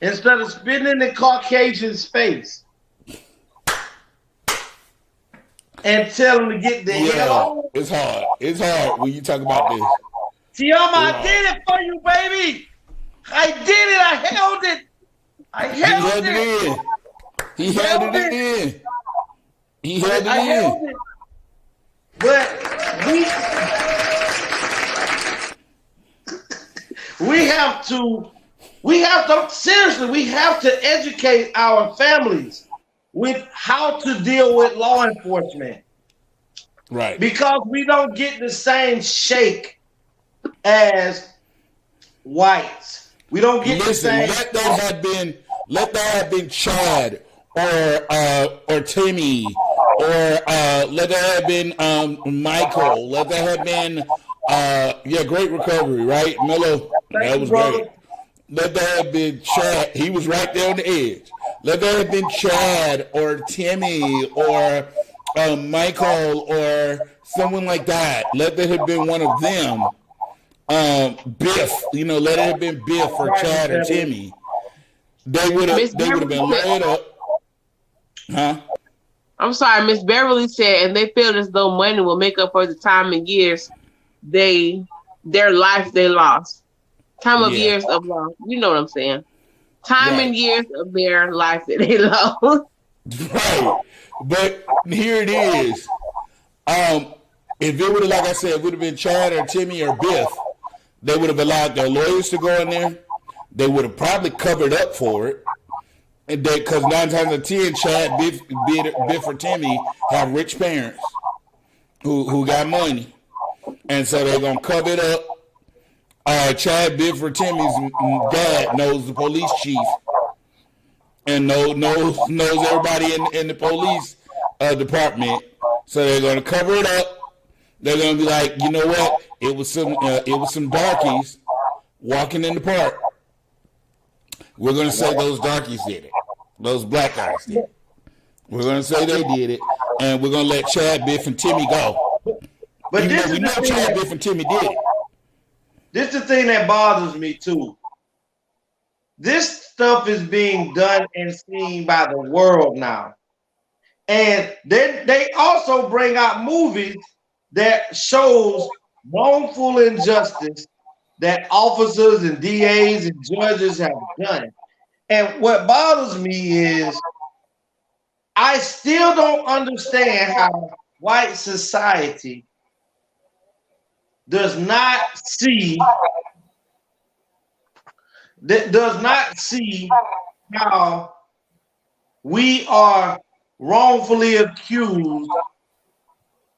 Instead of spitting in the Caucasian's face. And tell them to get there. Yeah, it's hard. It's hard when you talk about this. TeAma, I did it for you, baby. I did it. I held it. He held it in. He held it in. But we have to seriously, we have to educate our families with how to deal with law enforcement. Right. Because we don't get the same shake as whites. We don't get the same. Let that have been Chad or Timmy or let that have been Michael. Let that have been great recovery, right? Mello, that was great. Let that have been Chad. He was right there on the edge. Let that have been Chad or Timmy or Michael or someone like that. Let that have been one of them. Biff, let it have been Biff or Chad or Timmy. they would have been laid up. Huh? I'm sorry, Miss Beverly said, and they feel as though money will make up for the time and years their life they lost. Time of years of loss. You know what I'm saying? Time and years of their life that they lost. Right. But here it is. If it would have, like I said, it would have been Chad or Timmy or Biff, they would have allowed their lawyers to go in there. They would have probably covered up for it. And because 9 times out of 10, Chad, Biff, or Timmy have rich parents who got money. And so they're going to cover it up. Chad, Biff, or Timmy's dad knows the police chief and knows everybody in the police department. So they're going to cover it up. They're going to be like, you know what? It was some darkies walking in the park. We're going to say those darkies did it. Those black guys did it. We're going to say they did it. And we're going to let Chad, Biff, and Timmy go. But we know Chad, Biff, and Timmy did it. This is the thing that bothers me, too. This stuff is being done and seen by the world now. And they also bring out movies that shows wrongful injustice that officers and DAs and judges have done. And what bothers me is I still don't understand how white society does not see how we are wrongfully accused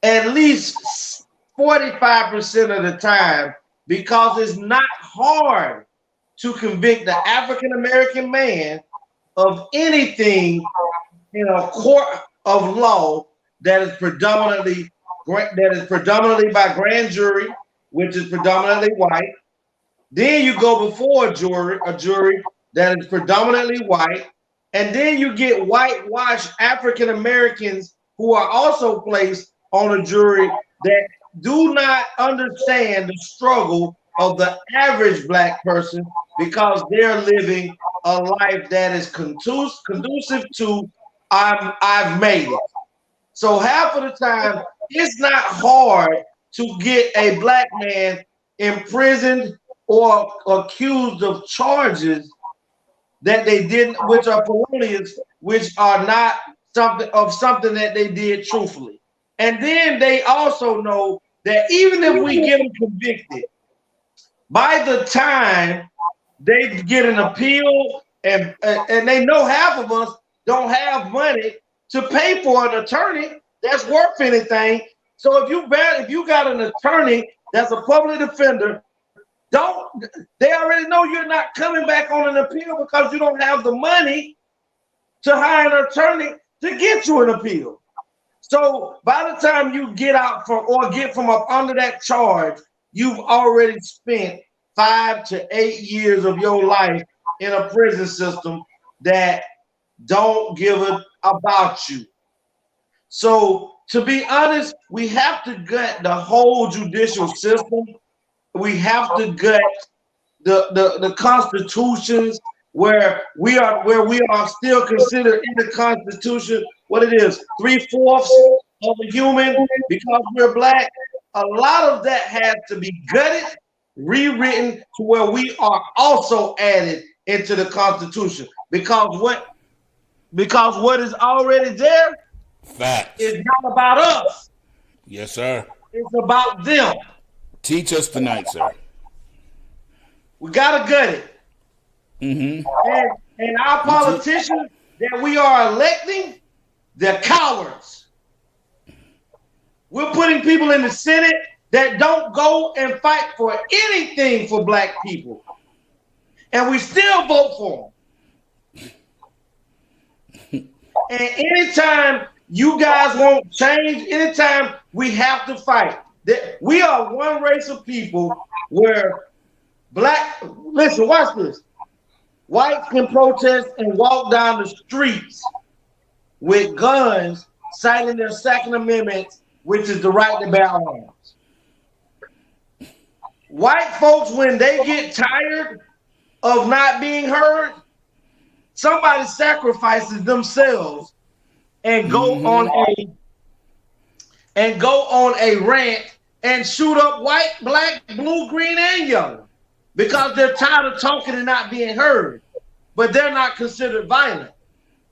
at least 45% of the time, because it's not hard to convict the African American man of anything in a court of law that is predominantly by grand jury, which is predominantly white. Then you go before a jury that is predominantly white, and then you get whitewashed African Americans who are also placed on a jury that do not understand the struggle of the average black person, because they're living a life that is conducive to I've made it. So half of the time, it's not hard to get a black man imprisoned or accused of charges that they didn't, which are felonious, which are not something that they did truthfully. And then they also know that even if we get them convicted, by the time they get an appeal, and they know half of us don't have money to pay for an attorney that's worth anything. So if you got an attorney that's a public defender, they already know you're not coming back on an appeal because you don't have the money to hire an attorney to get you an appeal. So by the time you get out from up under that charge, you've already spent 5 to 8 years of your life in a prison system that don't give a about you. So to be honest, we have to gut the whole judicial system. We have to gut the constitutions where we are still considered in the Constitution what it is, 3/4 of a human, because we're black. A lot of that has to be gutted, rewritten to where we are also added into the Constitution, because what is already there is not about us. Yes, sir. It's about them. Teach us tonight, sir. We gotta gut it. Mm-hmm. And our politicians that we are electing, they're cowards. We're putting people in the Senate that don't go and fight for anything for black people, and we still vote for them. And anytime you guys won't change, anytime we have to fight. We are one race of people where listen, watch this. Whites can protest and walk down the streets with guns, citing their Second Amendment, which is the right to bear arms. White folks, when they get tired of not being heard, somebody sacrifices themselves and go on a rant and shoot up white, black, blue, green, and yellow because they're tired of talking and not being heard, but they're not considered violent.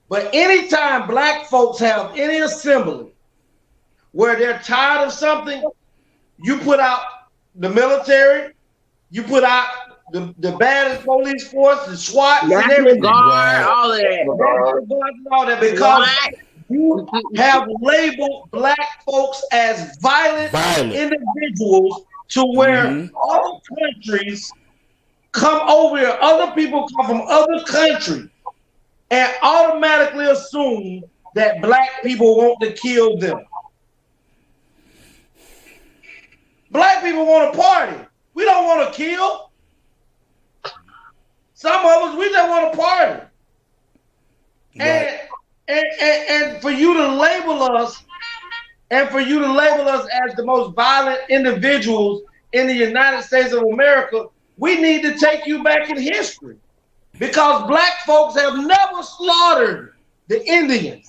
But anytime black folks have any assembly where they're tired of something, you put out the military, you put out the baddest police force, the SWAT, and everything. Guard, all of that. All that because you have labeled black folks as violent. Individuals to where other countries come over here, other people come from other countries and automatically assume that black people want to kill them. Black people want to party. We don't want to kill. Some of us, we just want to party. Right. And for you to label us, as the most violent individuals in the United States of America, we need to take you back in history. Because black folks have never slaughtered the Indians.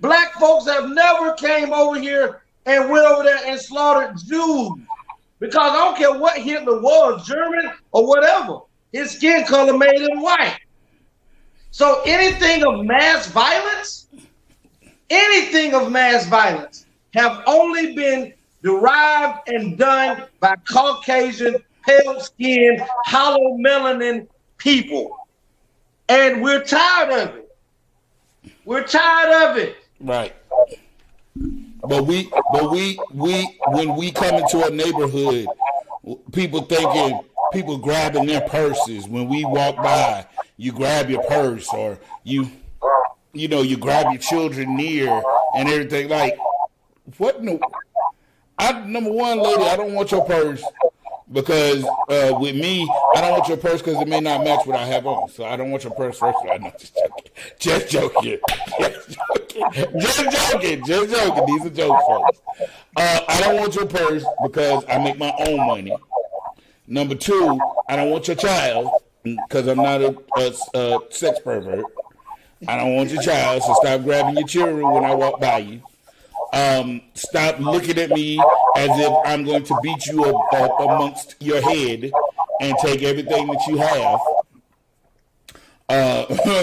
Black folks have never came over here and went over there and slaughtered Jews. Because I don't care what Hitler was, German or whatever. His skin color made him white. So anything of mass violence have only been derived and done by Caucasian, pale-skinned, hollow melanin people. And we're tired of it. Right. But we when we come into a neighborhood, people grabbing their purses. When we walk by, you grab your purse, or you grab your children near and everything. Like, what? No, number one, lady, I don't want your purse because with me, I don't want your purse because it may not match what I have on. So I don't want your purse first. I'm just joking. Just joking. These are jokes, folks. I don't want your purse because I make my own money. Number two, I don't want your child because I'm not a sex pervert. I don't want your child, so stop grabbing your children when I walk by you. Stop looking at me as if I'm going to beat you up amongst your head and take everything that you have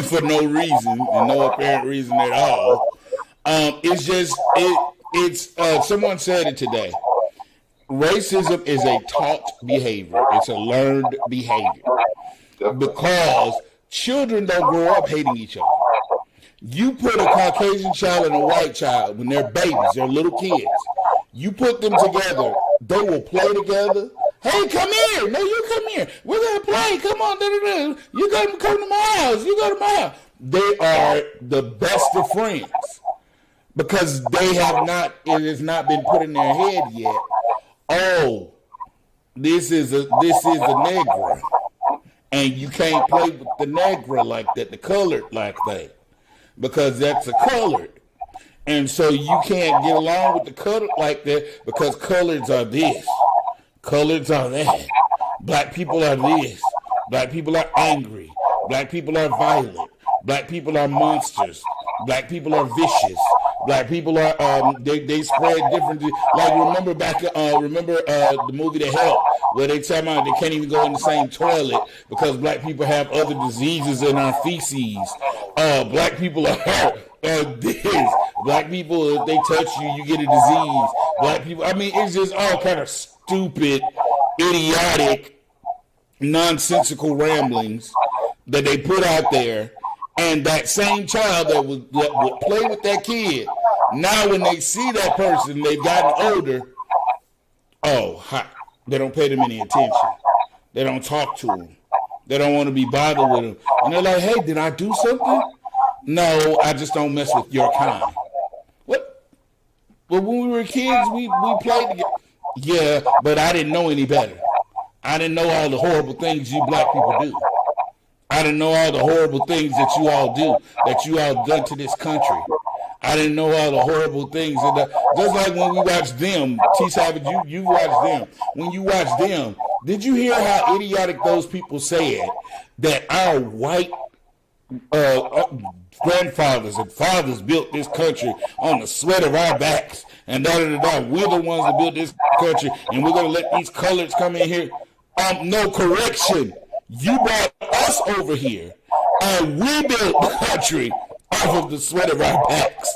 for no reason and no apparent reason at all. Someone said it today. Racism is a taught behavior. It's a learned behavior because children don't grow up hating each other. You put a Caucasian child and a white child when they're babies, they're little kids. You put them together, they will play together. Hey, come here. No, you come here. We're going to play. Come on. You got to come to my house. You go to my house. They are the best of friends because it has not been put in their head yet. Oh, this is a Negro. And you can't play with the Negro like that, the colored like that. Because that's a colored. And so you can't get along with the colored like that because coloreds are this. Coloreds are that. Black people are this. Black people are angry. Black people are violent. Black people are monsters. Black people are vicious. Black people are they spread different. Like remember the movie The Help, where they tell them they can't even go in the same toilet because black people have other diseases in our feces. Black people are this. Black people, if they touch you, you get a disease. Black people, I mean, it's just all kind of stupid, idiotic, nonsensical ramblings that they put out there. And that same child that would play with that kid, now when they see that person, they've gotten older, they don't pay them any attention. They don't talk to them. They don't want to be bothered with them. And they're like, hey, did I do something? No, I just don't mess with your kind. What? Well, when we were kids, we played together. Yeah, but I didn't know any better. I didn't know all the horrible things you black people do. I didn't know all the horrible things that you all do, that you all done to this country. I didn't know all the horrible things. Just like when we watched them, T. Savage, you watched them. When you watched them, did you hear how idiotic those people said that our white grandfathers and fathers built this country on the sweat of our backs, and da-da-da-da. We're the ones that built this country, and we're going to let these coloreds come in here. No, correction. You brought us over here, and we built the country off of the sweat of our backs.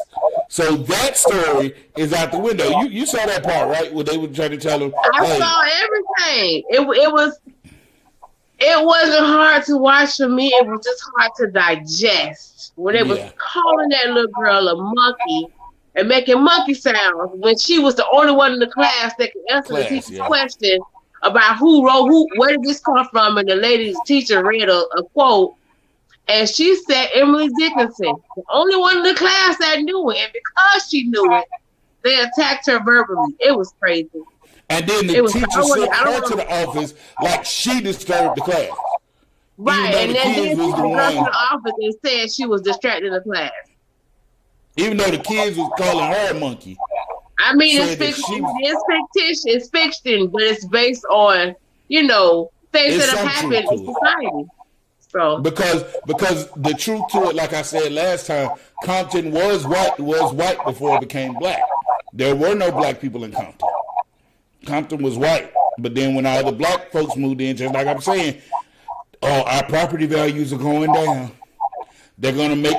So that story is out the window. You saw that part, right? Where they were trying to tell him. I saw everything. It wasn't hard to watch for me. It was just hard to digest. When they was calling that little girl a monkey and making monkey sounds when she was the only one in the class that could answer the teacher's question about where did this come from? And the lady's teacher read a quote. And she said Emily Dickinson, the only one in the class that knew it. And because she knew it, they attacked her verbally. It was crazy. And then the teacher sent her to the office like she disturbed the class. Right, and then she went to the office and said she was distracting the class. Even though the kids was calling her a monkey. I mean, it's fiction. It's fictitious. It's fiction, but it's based on, things that have happened in society. So because the truth to it, like I said last time, Compton was white before it became black. There were no black people in Compton. Compton was white, but then when all the black folks moved in, just like I'm saying, our property values are going down. They're gonna make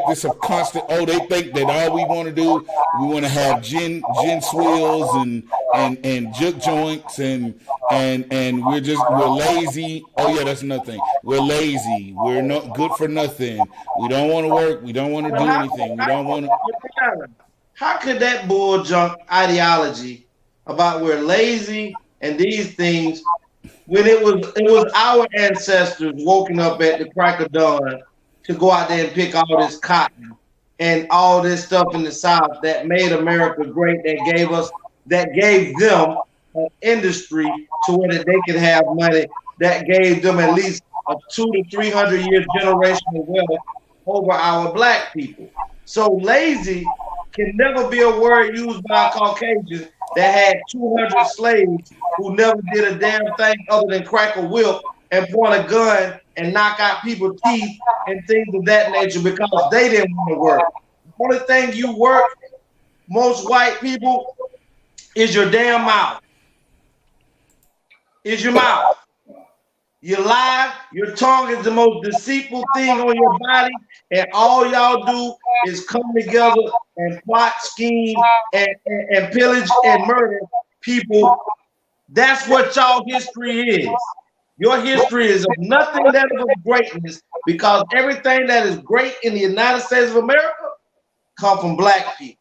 this a constant. Oh, they think that all we want to do, we want to have gin swills and juke joints and we're lazy. Oh yeah, that's another thing. We're lazy. We're not good for nothing. We don't want to work. We don't want to do anything. We don't want to. How could that bull junk ideology about we're lazy and these things, when it was our ancestors woken up at the crack of dawn to go out there and pick all this cotton and all this stuff in the South that made America great, that gave them an industry to where that they could have money, that gave them at least a 200 to 300 year generational wealth over our black people. So lazy can never be a word used by a Caucasian that had 200 slaves who never did a damn thing other than crack a whip and point a gun and knock out people's teeth and things of that nature because they didn't want to work. The only thing you work, most white people, is your damn mouth. Is your mouth. You lie, your tongue is the most deceitful thing on your body, and all y'all do is come together and plot, scheme, and pillage and murder people. That's what y'all history is. Your history is of nothing that is of greatness, because everything that is great in the United States of America come from black people.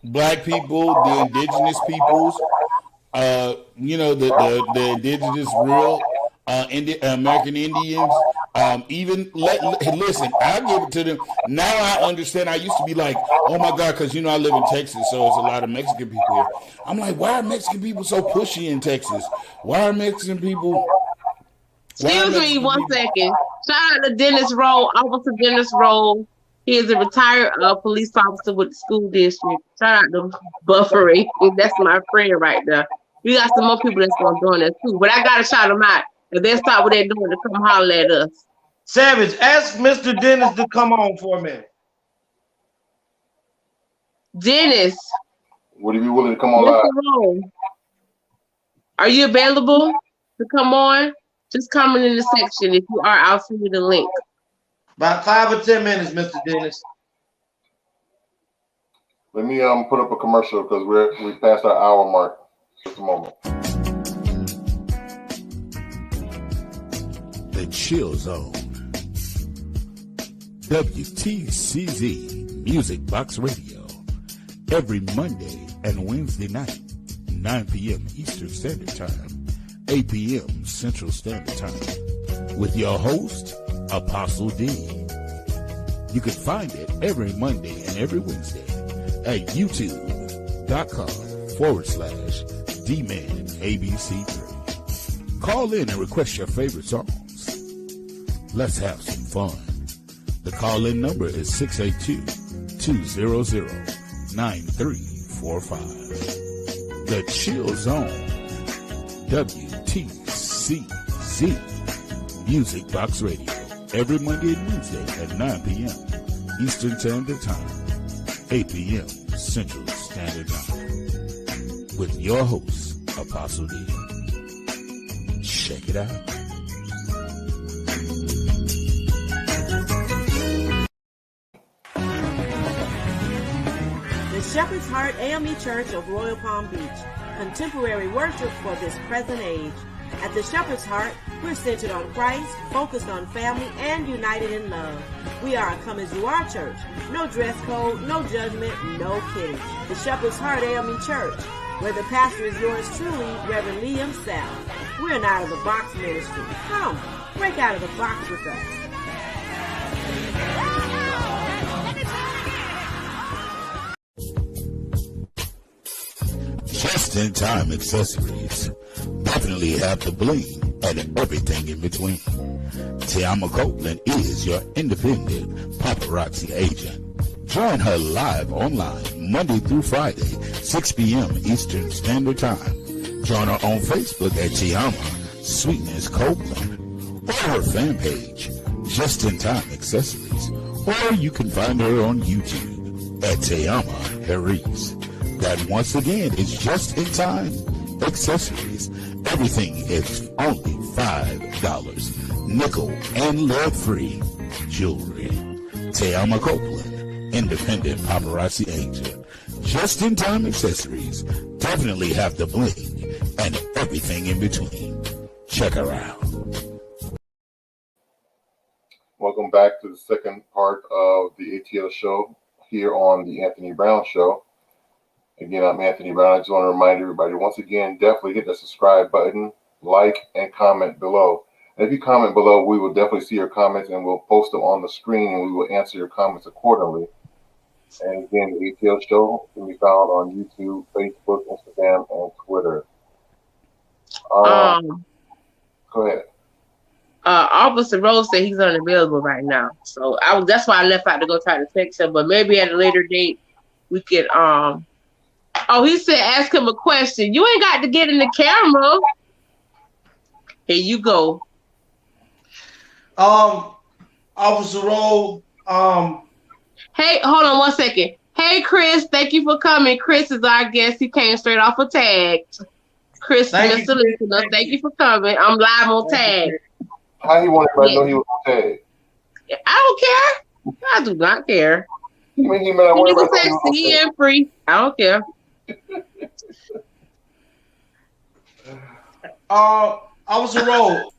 Black people, the indigenous peoples, the indigenous real American Indians. Listen, I give it to them. Now I understand. I used to be like, oh my God, because I live in Texas, so it's a lot of Mexican people here. I'm like, why are Mexican people so pushy in Texas? Why are Mexican people? Excuse me one second. Shout out to Dennis Rowe, Officer Dennis Rowe. He is a retired police officer with the school district. Shout out to Buffering. That's my friend right there. We got some more people that's going to join us too. But I got to shout them out. If they stop what they're doing to come holler at us. Savage, ask Mr. Dennis to come on for a minute. Dennis. Would he be willing to come on live? Rowe, are you available to come on? Just comment in the section. If you are, I'll send you the link. About 5 or 10 minutes, Mr. Dennis. Let me put up a commercial because we passed our hour mark. Just a moment. The Chill Zone. WTCZ Music Box Radio. Every Monday and Wednesday night, 9 p.m. Eastern Standard Time, 8 p.m. Central Standard Time. With your host, Apostle D. You can find it every Monday and every Wednesday at youtube.com/DmanABC3. Call in and request your favorite songs. Let's have some fun. The call-in number is 682-200-9345. The Chill Zone. WTCZ Music Box Radio. every Monday and Wednesday at 9 p.m. Eastern Standard Time, 8 p.m. Central Standard Time, with your host, Apostle D. Check it out. The Shepherd's Heart AME Church of Royal Palm Beach, contemporary worship for this present age. At the Shepherd's Heart, we're centered on Christ, focused on family, and united in love. We are a come-as-you-are church. No dress code, no judgment, no kidding. The Shepherd's Heart AME Church, where the pastor is yours truly, Reverend Lee himself. We're an out-of-the-box ministry. Come, break out of the box with us. Just-in-time accessories definitely have the bling and everything in between. TeAma Copeland is your independent paparazzi agent. Join her live online Monday through Friday, 6 p.m. Eastern Standard Time. Join her on Facebook at TeAma Sweetness Copeland or her fan page, Just-in-Time Accessories, or you can find her on YouTube at Teama Herice. That once again is Just-in-Time Accessories. Everything is only $5. Nickel and lead-free jewelry. TeAma Copeland, independent paparazzi agent. Just-in-time accessories definitely have the bling and everything in between. Check her out. Welcome back to the second part of the A.T.L show here on the Anthony Brown Show. Again, I'm Anthony Brown. I just want to remind everybody, once again, definitely hit the subscribe button, like, and comment below. And if you comment below, we will definitely see your comments and we'll post them on the screen and we will answer your comments accordingly. And again, the A.T.L show can be found on YouTube, Facebook, Instagram, and Twitter. Go ahead. Officer Rose said he's unavailable right now. So that's why I left out to go try to text him. But maybe at a later date we could oh, he said ask him a question. You ain't got to get in the camera. Here you go. Officer Rose, hey, hold on one second. Hey Chris, thank you for coming. Chris is our guest. He came straight off of Tag. Chris, Mr. Listener, thank you for coming. I'm live on Tag. How he wanted everybody to know he was on Tag? I don't care. I do not care. He can say CN free. I don't care. Officer Rose,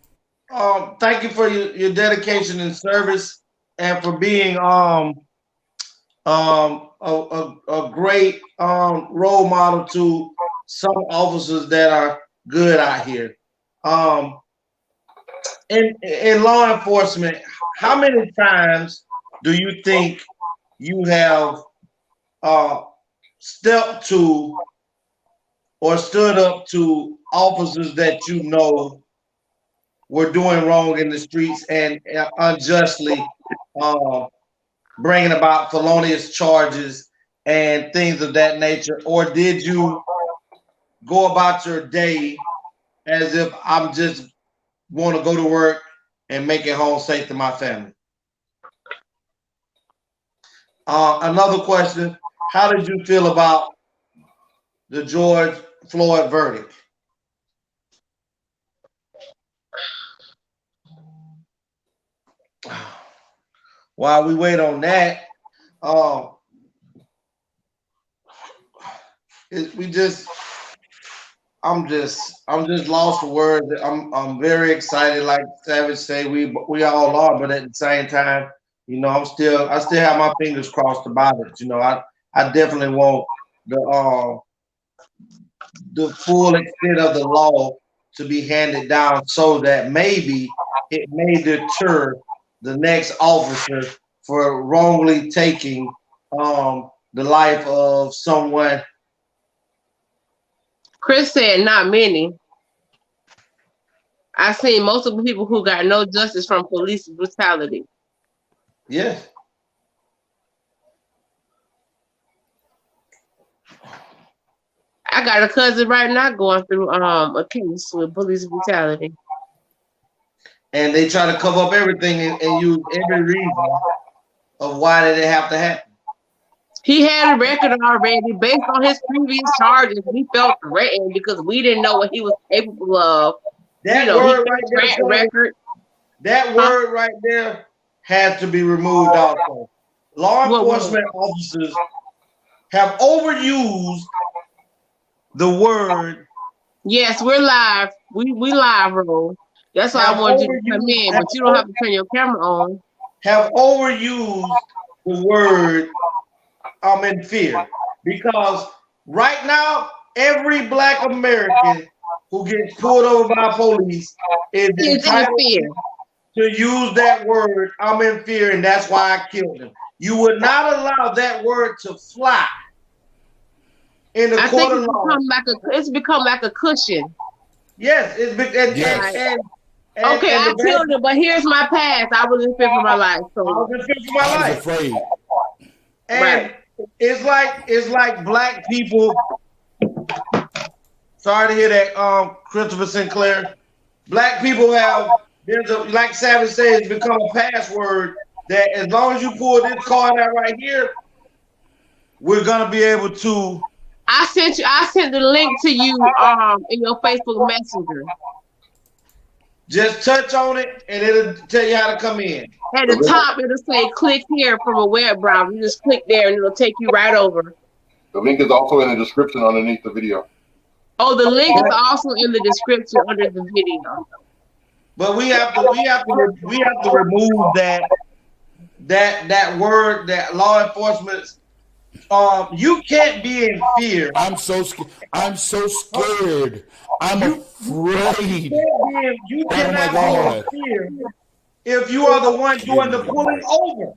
thank you for your dedication and service, and for being a great role model to some officers that are good out here. In law enforcement, how many times do you think you have stepped to or stood up to officers that you know were doing wrong in the streets and unjustly bringing about felonious charges and things of that nature? Or did you go about your day as if I'm just want to go to work and make it home safe to my family? Another question, how did you feel about the George Floyd verdict? While we wait on that, I'm just lost for words. I'm very excited, like Savage say, we all are, but at the same time, you know, I still have my fingers crossed about it. You know, I definitely want the full extent of the law to be handed down so that maybe it may deter the next officer for wrongly taking the life of someone. Chris said not many. I've seen multiple people who got no justice from police brutality. Yes. I got a cousin right now going through a case with police brutality. and they try to cover up everything and use every reason of why did it have to happen. He had a record already based on his previous charges. We felt threatened because we didn't know what he was capable of. That word right there, record. That word right there has to be removed also. Law enforcement officers have overused the word. Yes, we're live. We live, bro. That's why I wanted you to come in, but you don't have to turn your camera on. Have overused the word I'm in fear, because right now every Black American who gets pulled over by police is entitled to use that word I'm in fear, and that's why I killed him. You would not allow that word to fly in the court of law. It's become like a cushion. Yes, it's okay, I killed him, but here's my past. I was in fear for my life. So I was in fear for my life. I was afraid. And it's like Black people. Sorry to hear that, Christopher Sinclair. Black people have, like Savage says, it's become a password that as long as you pull this card out right here, we're gonna be able to. I sent the link to you in your Facebook Messenger. Just touch on it and it'll tell you how to come in. At the top, it'll say click here from a web browser. You just click there and it'll take you right over. The link is also in the description underneath the video. Oh, the link is also in the description under the video. But we have to remove that word, that law enforcement. You can't be in fear. I'm so scared. I'm afraid. You cannot be in fear if you are the one doing the pulling over.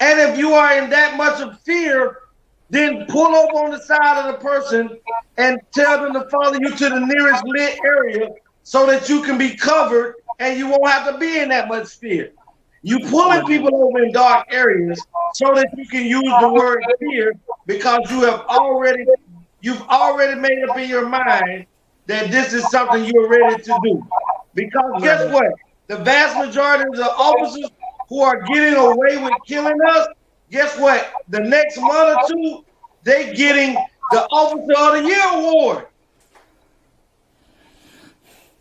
And if you are in that much of fear, then pull over on the side of the person and tell them to follow you to the nearest lit area so that you can be covered and you won't have to be in that much fear. You pulling people over in dark areas so that you can use the word fear because you've already made up in your mind that this is something you're ready to do. Because guess what? The vast majority of the officers who are getting away with killing us, guess what? The next month or two, they getting the Officer of the Year award.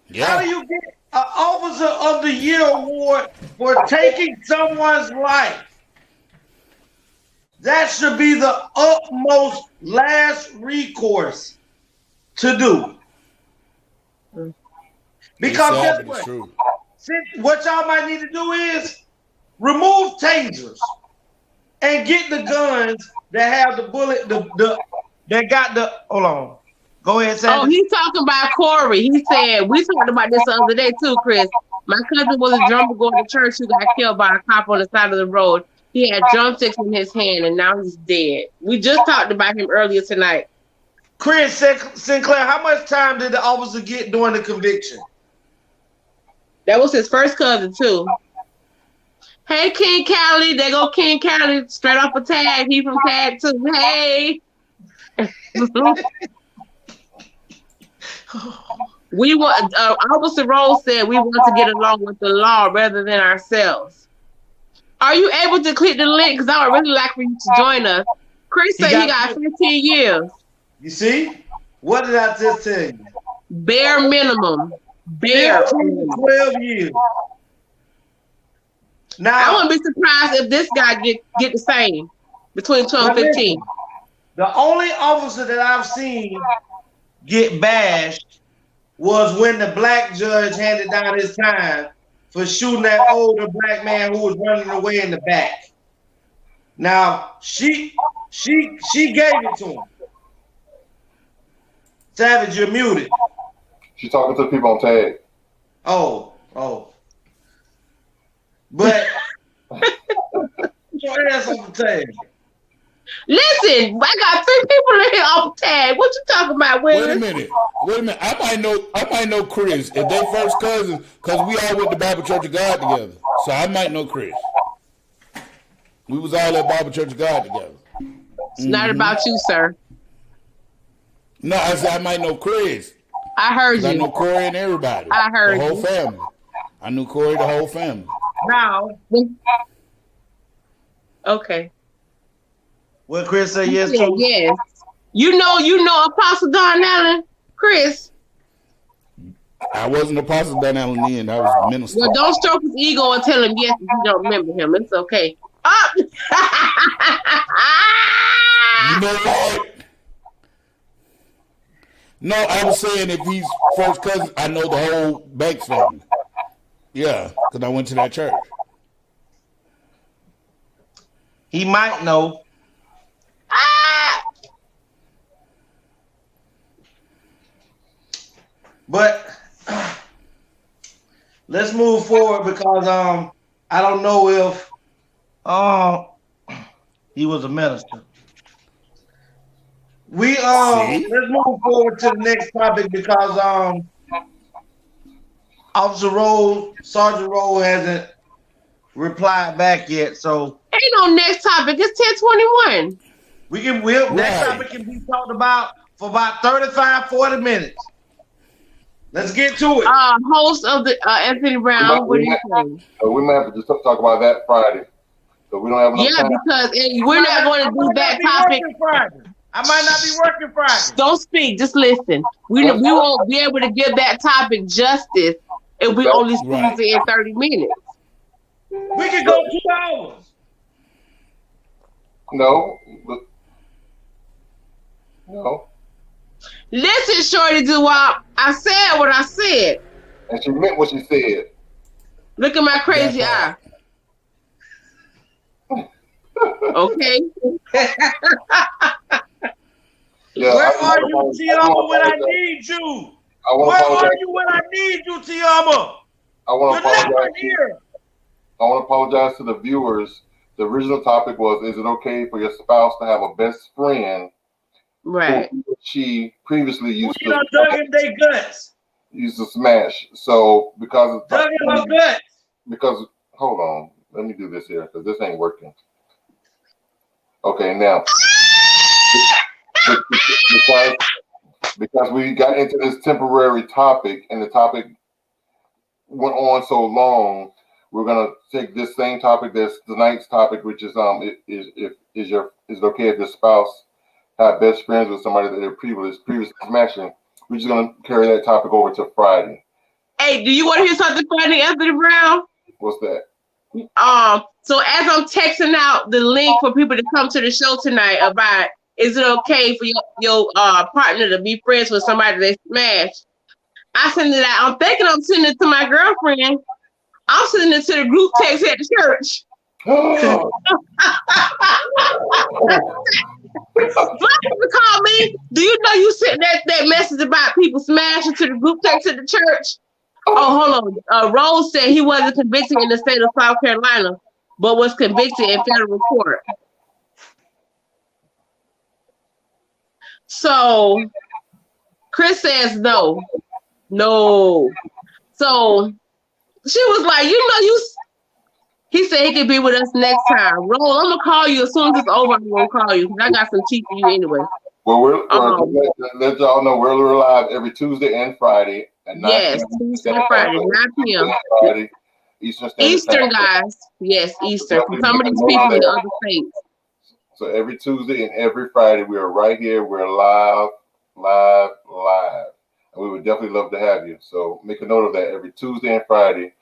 Yeah. How do you get an Officer of the Year award for taking someone's life? That should be the utmost last recourse to do. Because guess what? What y'all might need to do is remove tasers and get the guns that have the bullet, that got the, hold on. Go ahead, Sam. Oh, he's talking about Corey. He said, we talked about this the other day too, Chris. My cousin was a drummer going to church who got killed by a cop on the side of the road. He had drumsticks in his hand and now he's dead. We just talked about him earlier tonight. Chris Sinclair, how much time did the officer get during the conviction? That was his first cousin too. Hey, King Cali. There go King Cali straight off a tag. He from tag too. Hey. We want, Officer Rose said we want to get along with the law rather than ourselves. Are you able to click the link? Because I would really like for you to join us. Chris said he got 15 years. You see? What did I just tell you? Bare minimum. Bare 12 years. Now, I wouldn't be surprised if this guy get the same between 12 and 15. The only officer that I've seen get bashed was when the black judge handed down his time for shooting that older black man who was running away in the back. Now she gave it to him. Savage, you're muted. She's talking to the people on tag. Oh. But your ass on the tag. Listen, I got 3 people in here off tag. What you talking about, Willis? Wait a minute. I might know Chris if they first cousins, because we all went to Bible Church of God together. So I might know Chris. We was all at Bible Church of God together. It's not about you, sir. No, I said I might know Chris. I heard you. I know Corey and everybody. I heard the whole you. family. I knew Corey, the whole family. Now, Okay. what Chris said yes Yeah, to? yes. You know Apostle Don Allen, Chris. I wasn't Apostle Don Allen then. I was minister. Well, don't stroke his ego and tell him yes if you don't remember him. It's okay. Up. You know what? No, I was saying if he's first cousin, I know the whole Banks family. Yeah, because I went to that church. He might know. But let's move forward because I don't know if he was a minister. Let's move forward to the next topic because Officer Rowe, Sergeant Rowe hasn't replied back yet. So ain't no next topic. It's 10:21. Next topic can be talked about for about 35, 40 minutes. Let's get to it. Host of the Anthony Brown. What do you think? We might have to just talk about that Friday. So we don't have enough time. Because we're not going to do that topic. I might not be working Friday. Don't speak. Just listen. We won't be able to give that topic justice if we only squeeze it in 30 minutes. We can go 2 hours. No. Listen, Shorty Doo-Wop, I said what I said. And she meant what she said. Look at my crazy eye. Okay. Yeah, where are you, TeAma, when I need you? Where are you when I need you, TeAma? You're never here. I want to apologize to the viewers. The original topic was, is it okay for your spouse to have a best friend? Right. She previously used to dug in their guts. Used to smash. So because of dug in my guts. Because hold on, let me do this here because this ain't working. Okay, now because we got into this temporary topic and the topic went on so long, we're gonna take this same topic, that's tonight's topic, which is is it okay if the spouse have best friends with somebody that they're previously smashing? We're just gonna carry that topic over to Friday. Hey, do you want to hear something funny, Anthony Brown? What's that? So as I'm texting out the link for people to come to the show tonight about is it okay for your partner to be friends with somebody they smashed, I send it out. I'm thinking I'm sending it to my girlfriend. I'm sending it to the group text at the church. Somebody call me. Do you know you sent that message about people smashing to the group text at the church? Oh, hold on. Rose said he wasn't convicted in the state of South Carolina, but was convicted in federal court. So Chris says no. So she was like, he said he could be with us next time. Roll, I'm gonna call you as soon as it's over. I'm gonna call you because I got some tea for you anyway. Well, let y'all know we're live every Tuesday and Friday at 9 yes, p.m. Tuesday and Friday, 9 p.m. Friday, Eastern guys. Yes, Eastern. For some of these people in other states. So every Tuesday and every Friday, we are right here. We're live. And we would definitely love to have you. So make a note of that. Every Tuesday and Friday,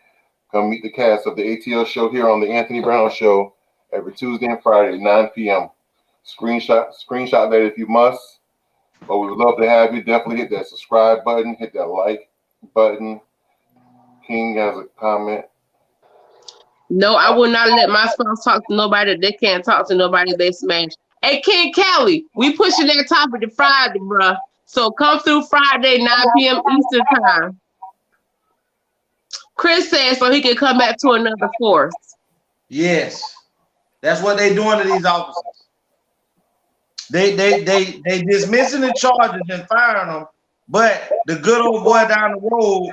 come meet the cast of the A.T.L show here on the Anthony Brown Show every Tuesday and Friday at 9 p.m. Screenshot that if you must. But we would love to have you. Definitely hit that subscribe button. Hit that like button. King has a comment. No, I will not let my spouse talk to nobody that they can't talk to nobody they smash. Hey, King Kelly, we pushing that topic to Friday, bruh. So come through Friday, 9 p.m. Eastern time. Chris said so he can come back to another force. Yes. That's what they doing to these officers. They dismissing the charges and firing them, but the good old boy down the road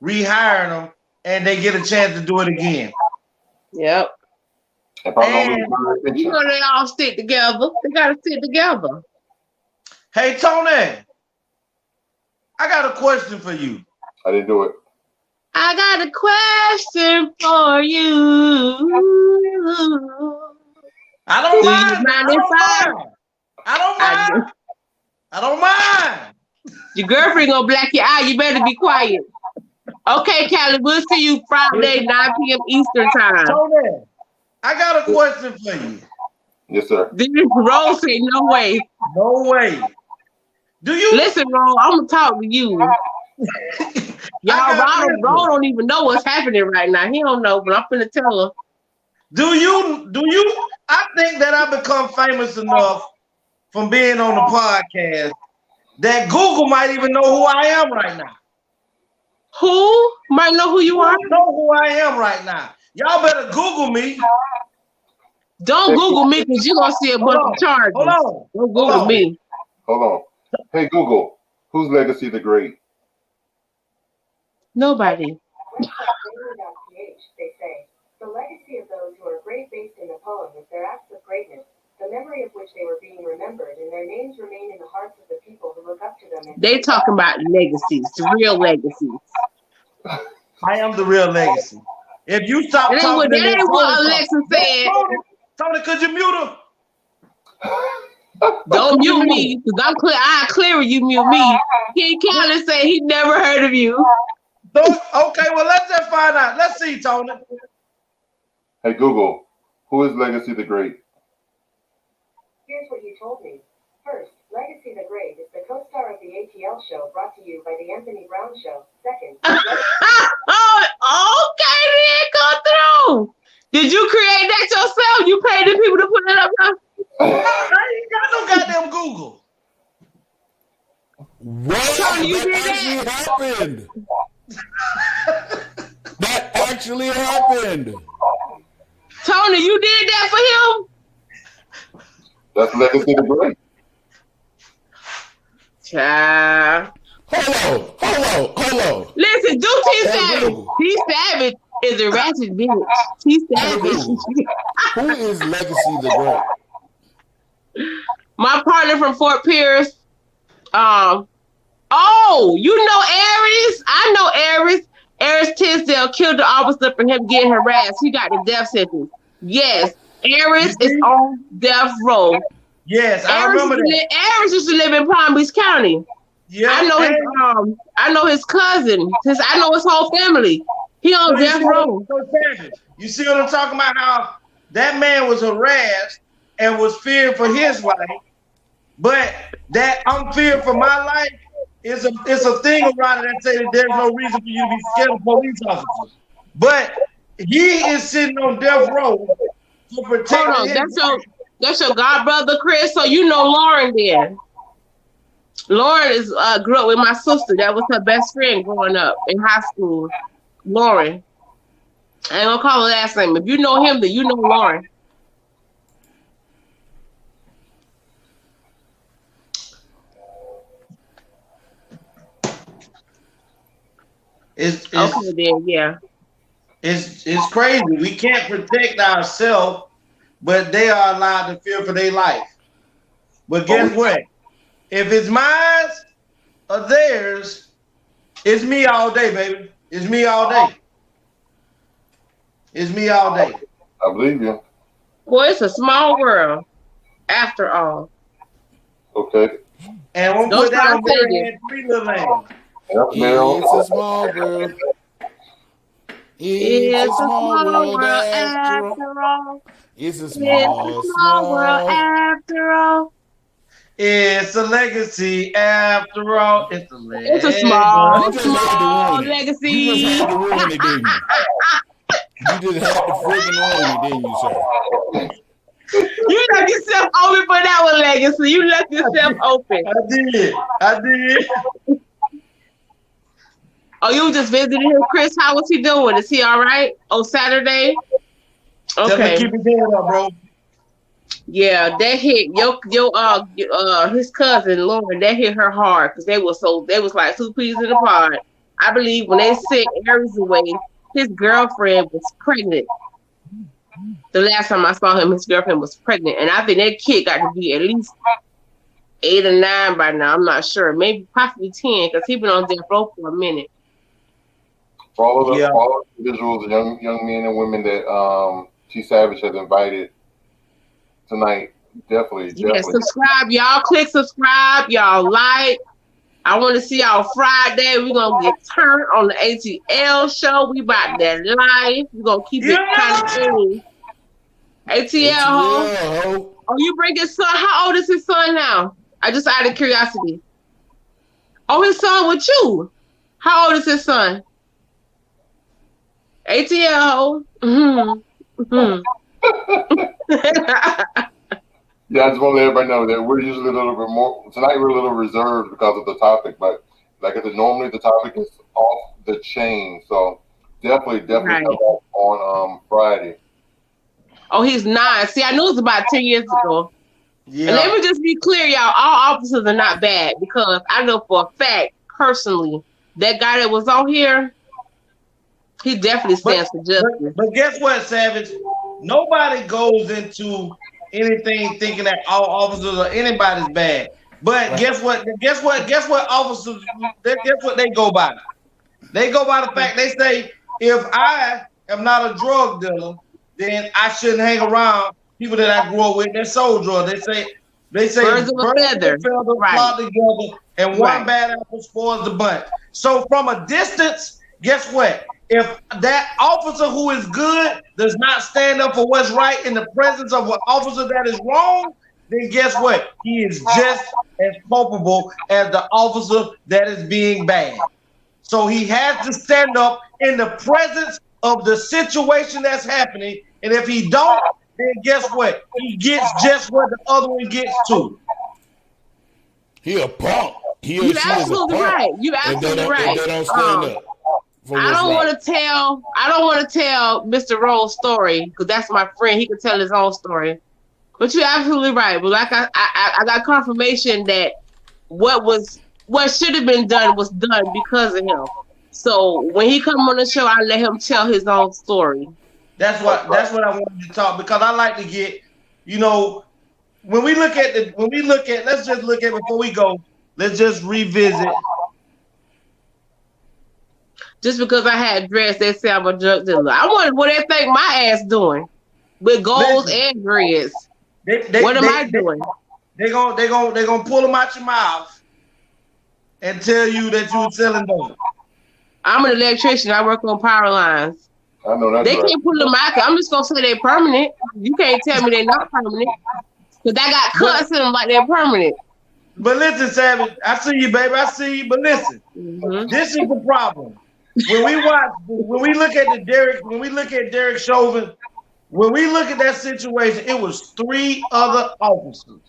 rehiring them and they get a chance to do it again. Yep. And you know they all stick together. They gotta stick together. Hey Tony, I got a question for you. I didn't do it. I got a question for you. I don't Do mind. you mind if I don't mind. Your girlfriend gonna black your eye. You better be quiet. Okay, Callie, we'll see you Friday, 9 p.m. Eastern time. Tony, I got a question for you. Yes, sir. This Rose said, no way. No way. Do you listen, Rose? I'm gonna talk to you. Y'all, Ron don't even know what's happening right now. He don't know, but I'm finna tell him. Do you? I think that I become famous enough from being on the podcast that Google might even know who I am right now. Who might know who you are? Know who I am right now. Y'all better Google me. Don't Google me because you're gonna see a bunch of charges. Hold on. Don't Google me. Hold on. Hey Google, who's Legacy the Great? Nobody. They say the legacy of those who are great based in the poem is their acts of greatness, the memory of which they were being remembered, and their names remain in the hearts of the people who look up to them. They talking about legacies, real legacies. I am the real legacy. If you stop talking, that ain't what Alexa said. Tony, could you mute her? Don't mute me, because I clear you mute me. King Callie said he never heard of you. Okay, well, let's just find out. Let's see, Tony. Hey Google, who is Legacy the Great? Here's what you told me. First, Legacy the Great is the co-star of the A.T.L show brought to you by The Anthony Brown Show. Second, okay, then go through. Did you create that yourself? You paid the people to put it up now? I ain't got no goddamn Google. What? Tony, you did actually that? happened. That actually happened. Tony, you did that for him? That's Legacy the Great. Child. Hold on. Listen, do T Savage. T Savage is a ratchet bitch. T Savage. Who is Legacy the Great? My partner from Fort Pierce. You know Aries? I know Aries. Aries Tisdale killed the officer for him getting harassed. He got the death sentence. Yes, Aries is on death row. Yes, I remember that. Aries used to live in Palm Beach County. Yeah, I know his cousin. I know his whole family. He on death row. You see what I'm talking about? How that man was harassed and was feared for his life, but that I'm feared for my life is a thing around it that say that there's no reason for you to be scared of police officers. But he is sitting on death row to protect him. That's your godbrother, Chris. So you know Lauren then. Lauren grew up with my sister. That was her best friend growing up in high school. Lauren. I ain't gonna call her last name. If you know him, then you know Lauren. It's crazy. We can't protect ourselves, but they are allowed to fear for their life. But guess what? If it's mine or theirs, it's me all day, baby. It's me all day. It's me all day. I believe you. Well, it's a small world, after all. Okay. And we'll put that on Mary 3 Little Land. It's a small world. It's a small world after all. It's a small world after all. It's a legacy after all. It's a legacy. It's a small legacy. You just had to ruin it, didn't you? You just had to freaking ruin it, didn't you, sir? You left yourself open for that one, Legacy. You left yourself open. I did. Oh, you just visited him, Chris? How was he doing? Is he all right? On Saturday? Okay. Tell him keep his head up, bro. Yeah, that hit his cousin Lauren. That hit her hard because they was like two peas in a pod. I believe when they sent Aries away, his girlfriend was pregnant. The last time I saw him, his girlfriend was pregnant, and I think that kid got to be at least 8 or 9 by now. I'm not sure, maybe possibly 10, because he been on death row for a minute. For all of the individuals, young men and women that T Savage has invited tonight, definitely. Subscribe, y'all. Click subscribe, y'all. Like. I want to see y'all Friday. We're gonna get turned on the A.T.L show. We about that life. We're gonna keep it kind of cool. A.T.L. ho. Oh, you bring his son. How old is his son now? I just out of curiosity. Oh, his son with you. How old is his son? A.T.L. Yeah, I just want to let everybody know that we're usually a little bit more, tonight we're a little reserved because of the topic, but like I said, normally the topic is off the chain, so definitely Right. come back on Friday. Oh, he's 9. See, I knew it was about 10 years ago. Yeah. And let me just be clear, y'all, all officers are not bad, because I know for a fact, personally, that guy that was on here, he definitely stands for justice. But guess what, Savage? Nobody goes into anything thinking that all officers or anybody's bad. But guess what? Guess what officers, guess what they go by? They go by the fact, they say, if I am not a drug dealer, then I shouldn't hang around people that I grew up with that sold drugs. They say birds of a feather, flock together, and one bad apple spoils the bunch. So from a distance, guess what? If that officer who is good does not stand up for what's right in the presence of an officer that is wrong, then guess what? He is just as culpable as the officer that is being bad. So he has to stand up in the presence of the situation that's happening. And if he don't, then guess what? He gets just what the other one gets too. He a punk. You're absolutely right. You're absolutely right. If they don't stand up. I don't want to tell Mr. Roll's story, because that's my friend. He can tell his own story. But you're absolutely right. But like I got confirmation that what should have been done was done because of him. So when he come on the show, I let him tell his own story. That's what I wanted to talk, because I like to get, when we look at let's just look at before we go, let's just revisit. Just because I had dreads, they say I'm a drug dealer. I wonder what they think my ass doing with goals and dreads. What am I doing? They're gonna pull them out your mouth and tell you that you're selling dope. I'm an electrician. I work on power lines. I know that's They can't pull them out. I'm just gonna say they're permanent. You can't tell me they're not permanent, because I got cuts in them like they're permanent. But listen, Savage, I see you, baby. I see you. But listen, This is the problem. When we look at Derek Chauvin, when we look at that situation, it was 3 other officers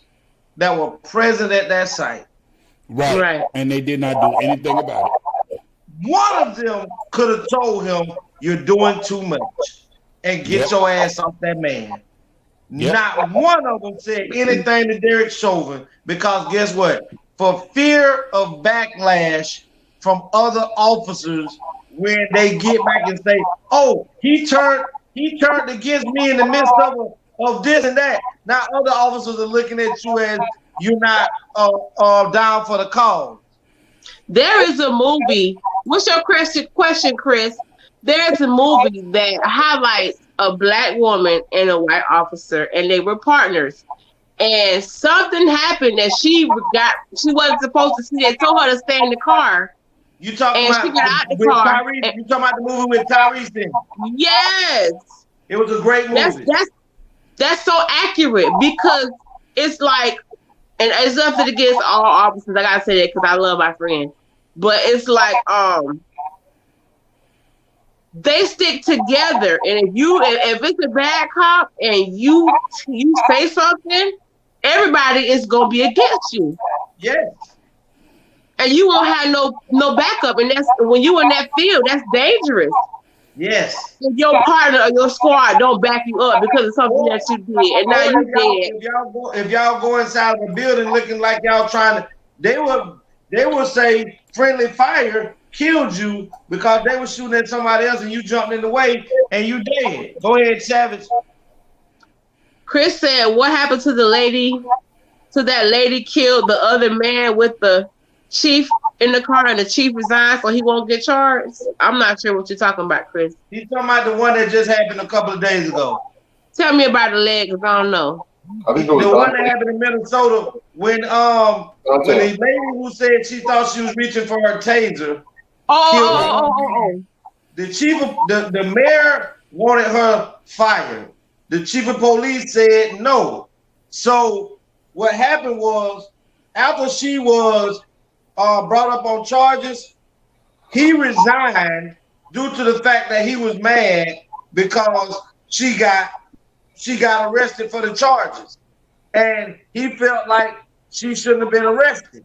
that were present at that site. Right. And they did not do anything about it. One of them could have told him, "You're doing too much," and get your ass off that man. Not one of them said anything to Derek Chauvin, because guess what? For fear of backlash from other officers, when they get back and say, "Oh, he turned against me in the midst of this and that." Now other officers are looking at you as you're not down for the cause. There is a movie. What's your question, Chris? There's a movie that highlights a black woman and a white officer, and they were partners. And something happened that she wasn't supposed to see. They told her to stay in the car. You talking and about she got out the car. Tyrese? You talking about the movie with Tyrese in? Yes. It was a great movie. That's so accurate, because it's like, and it's nothing against all officers. I gotta say that because I love my friend. But it's like they stick together, and if it's a bad cop and you say something, everybody is gonna be against you. Yes. And you won't have no backup, and that's when you in that field. That's dangerous. Yes. If your partner or your squad don't back you up because of something that you did, and now you dead. If y'all go inside of a building looking like y'all trying to, they will say friendly fire killed you because they were shooting at somebody else and you jumped in the way and you dead. Go ahead, Savage. Chris said, "What happened to the lady? To that lady killed the other man with the chief in the car and the chief resigned so he won't get charged? I'm not sure what you're talking about, Chris. He's talking about the one that just happened a couple of days ago. Tell me about the leg, because I don't know. I think it The was one that happened in Minnesota when the lady who said she thought she was reaching for her taser. The chief of the mayor wanted her fired. The chief of police said no. So what happened was, after she was brought up on charges, he resigned due to the fact that he was mad because she got arrested for the charges, and he felt like she shouldn't have been arrested.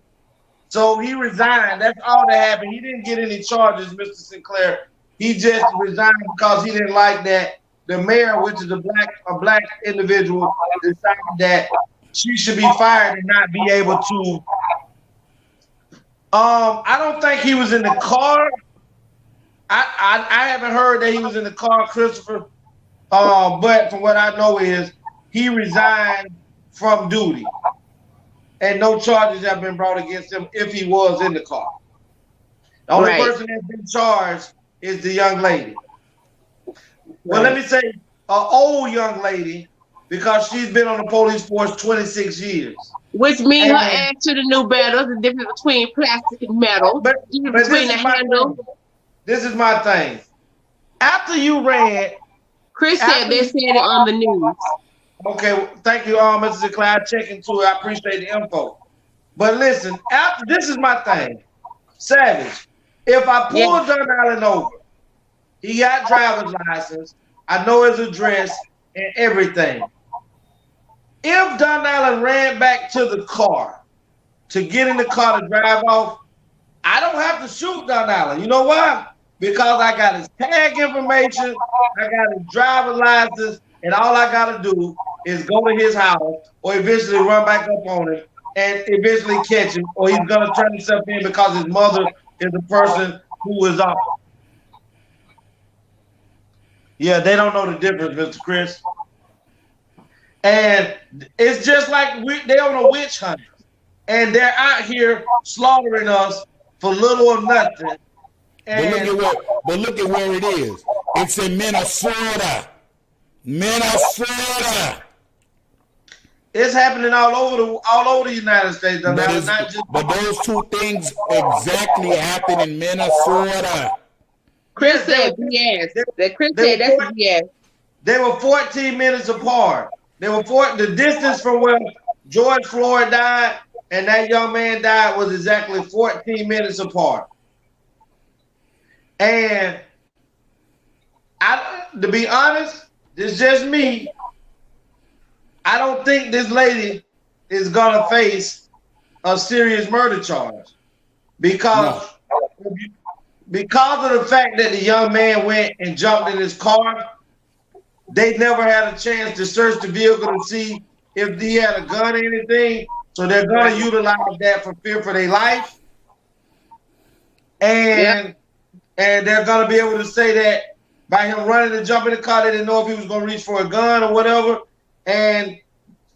So he resigned. That's all that happened. He didn't get any charges, Mr. Sinclair. He just resigned because he didn't like that the mayor, which is a black individual, decided that she should be fired and not be able to. I don't think he was in the car. I haven't heard that he was in the car, Christopher. But from what I know is he resigned from duty, and no charges have been brought against him if he was in the car. The only person that's been charged is the young lady. Well, let me say an old young lady, because she's been on the police force 26 years. Which means her ass should have knew better. The difference between plastic and metal. But between the handle. This is my thing. After you read, Chris said they said it on the news. Okay, thank you, Mr. Sinclair. I check into it. I appreciate the info. But listen, after this is my thing. Savage, if I pull Don Allen over, he got driver's license, I know his address and everything. If Don Allen ran back to the car to get in the car to drive off, I don't have to shoot Don Allen. You know why? Because I got his tag information, I got his driver's license, and all I got to do is go to his house or eventually run back up on him and eventually catch him, or he's going to turn himself in because his mother is the person who is off. Yeah, they don't know the difference, Mr. Chris. And it's just like they're on a witch hunt, and they're out here slaughtering us for little or nothing. And but look at where it is. It's in Minnesota. Minnesota. It's happening all over the United States. But those two things exactly happen in Minnesota. Chris said yes. Chris said that's yes. They were 14 minutes apart. The distance from where George Floyd died and that young man died was exactly 14 minutes apart. And to be honest, this is just me. I don't think this lady is gonna face a serious murder charge because of the fact that the young man went and jumped in his car. They never had a chance to search the vehicle to see if he had a gun or anything. So they're going to utilize that for fear for their life. And they're going to be able to say that by him running and jumping in the car, they didn't know if he was going to reach for a gun or whatever. And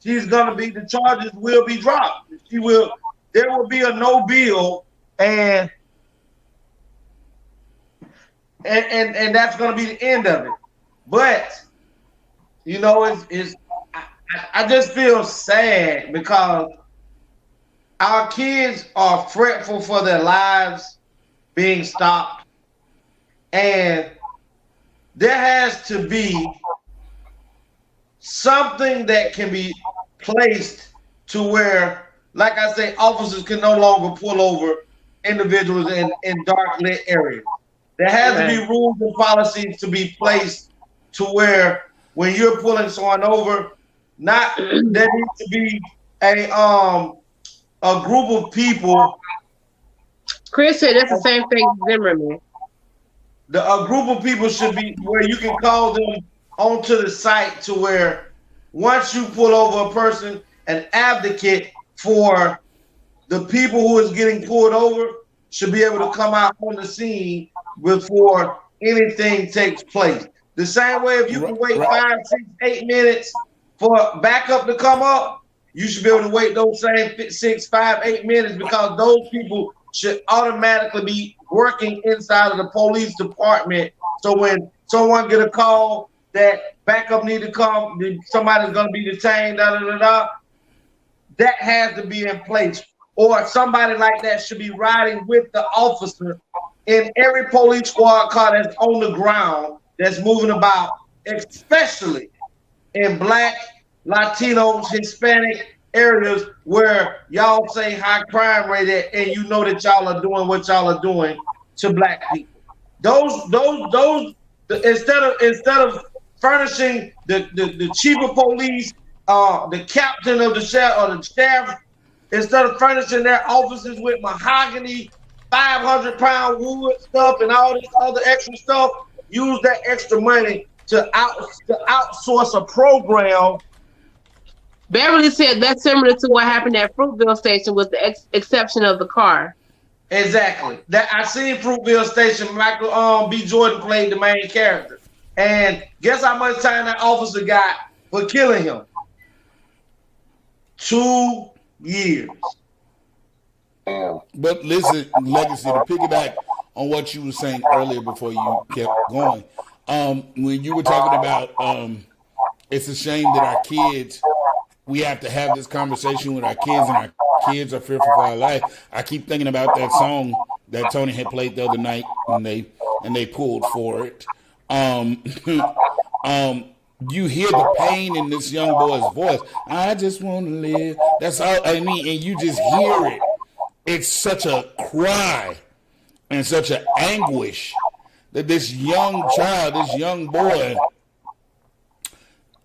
the charges will be dropped. There will be a no bill, and that's going to be the end of it. But you know, I just feel sad because our kids are fretful for their lives being stopped, and there has to be something that can be placed to where, like I say, officers can no longer pull over individuals in dark lit areas. There has to be rules and policies to be placed to where when you're pulling someone over, there needs to be a group of people. Chris said that's the same thing as Zimmerman. A group of people should be where you can call them onto the site to where once you pull over a person, an advocate for the people who is getting pulled over should be able to come out on the scene before anything takes place. The same way if you can wait 5, 6, 8 minutes for backup to come up, you should be able to wait those same 6, 5, 8 minutes because those people should automatically be working inside of the police department. So when someone get a call that backup need to come, somebody's going to be detained, that has to be in place. Or somebody like that should be riding with the officer in every police squad car that's on the ground, that's moving about, especially in Black, Latinos, Hispanic areas where y'all say high crime rate at, and you know that y'all are doing what y'all are doing to Black people. Those instead of furnishing the chief of police, the captain of the sheriff, or the sheriff, instead of furnishing their offices with mahogany, 500-pound wood stuff and all this other extra stuff, use that extra money to outsource a program. Beverly said that's similar to what happened at Fruitville Station, with the exception of the car. Exactly. That I seen Fruitville Station. Michael B. Jordan played the main character, and guess how much time that officer got for killing him? 2 years. Damn. But listen, Legacy, to piggyback on what you were saying earlier before you kept going, when you were talking about it's a shame that our kids, we have to have this conversation with our kids, and our kids are fearful for our life. I keep thinking about that song that Tony had played the other night, and they pulled for it. You hear the pain in this young boy's voice. I just want to live. That's all I mean, and you just hear it. It's such a cry and such an anguish that this young child, this young boy,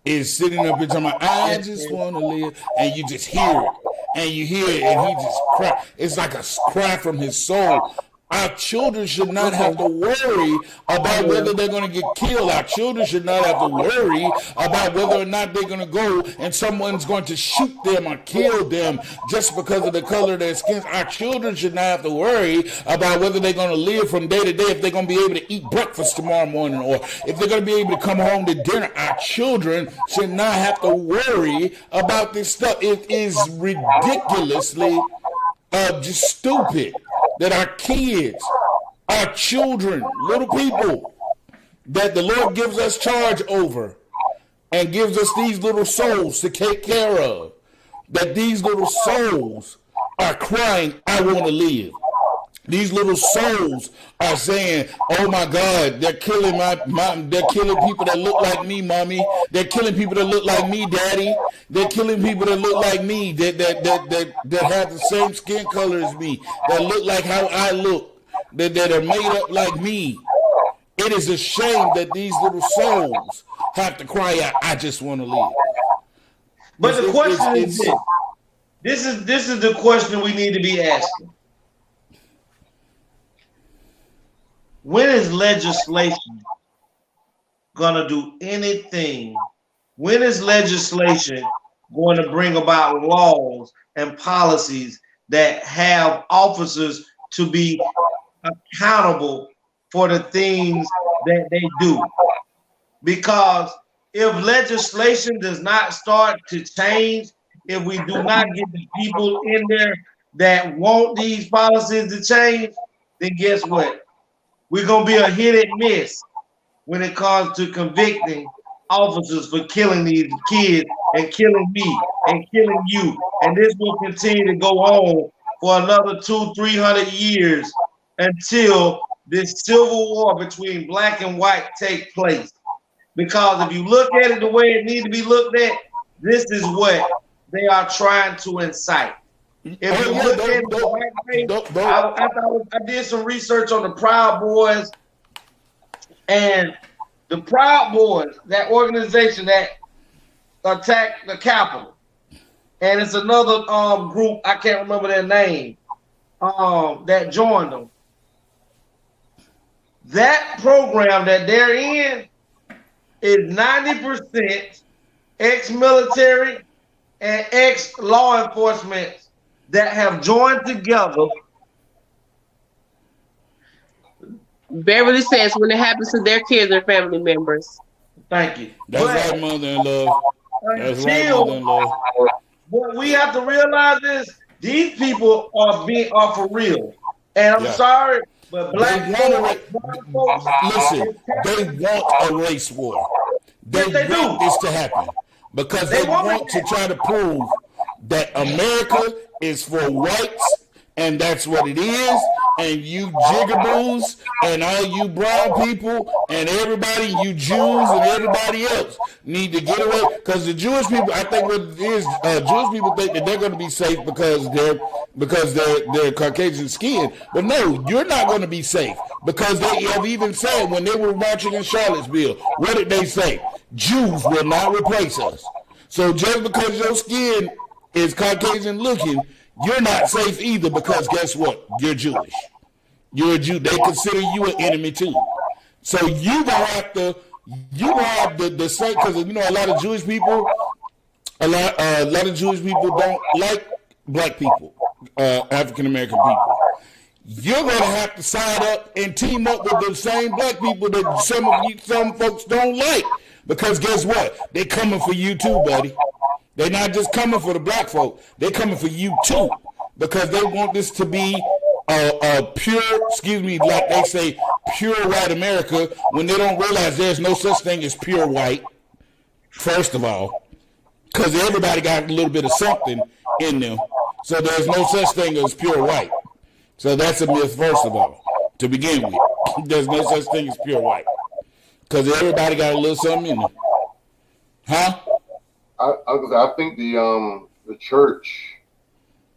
is sitting up here talking about, I just want to live, and you just hear it, and you hear it, and he just cry. It's like a cry from his soul. Our children should not have to worry about whether they're going to get killed. Our children should not have to worry about whether or not they're going to go and someone's going to shoot them or kill them just because of the color of their skin. Our children should not have to worry about whether they're going to live from day to day, if they're going to be able to eat breakfast tomorrow morning, or if they're going to be able to come home to dinner. Our children should not have to worry about this stuff. It is ridiculously just stupid that our kids, our children, little people that the Lord gives us charge over and gives us these little souls to take care of, that these little souls are crying, I want to live. These little souls are saying, oh my God, they're killing they're killing people that look like me, mommy. They're killing people that look like me, daddy. They're killing people that look like me, that have the same skin color as me, that look like how I look, that are made up like me. It is a shame that these little souls have to cry out, I just want to live. But the question is this is the question we need to be asking. When is legislation gonna do anything? When is legislation going to bring about laws and policies that have officers to be accountable for the things that they do? Because if legislation does not start to change, if we do not get the people in there that want these policies to change, then guess what? We're going to be a hit and miss when it comes to convicting officers for killing these kids and killing me and killing you. And this will continue to go on for another 200-300 years until this civil war between black and white take place. Because if you look at it the way it needs to be looked at, this is what they are trying to incite. If you look at it the right way, I did some research on the Proud Boys, and the Proud Boys, that organization that attacked the Capitol, and it's another group, I can't remember their name, that joined them. That program that they're in is 90% ex-military and ex-law enforcement that have joined together. Beverly says when it happens to their kids or family members. Thank you. That's right, mother-in-law. That's right, mother-in-law. What we have to realize is these people are for real. And I'm Yeah. sorry, but They black want folks, listen, they want a race war. They yes, they want do. this to happen because They they want want to try to prove that America is for whites and that's what it is. And you jigaboos and all you brown people and everybody, you Jews and everybody else need to get away. Because the Jewish people, I think what it is, Jewish people think that they're going to be safe because they're Caucasian skin. But no, you're not going to be safe because they have even said when they were marching in Charlottesville, what did they say? Jews will not replace us. So just because your skin is Caucasian looking, you're not safe either because guess what? You're Jewish. You're a Jew. They consider you an enemy too. So you gonna have the same because you know a lot of Jewish people don't like black people, African American people. You're gonna have to side up and team up with the same black people that some folks don't like because guess what? They coming for you too, buddy. They're not just coming for the black folk. They're coming for you too because they want this to be a pure, like they say, pure white America when they don't realize there's no such thing as pure white, first of all, because everybody got a little bit of something in them. So there's no such thing as pure white. So that's a myth, first of all, to begin with. There's no such thing as pure white because everybody got a little something in them. Huh? I think the church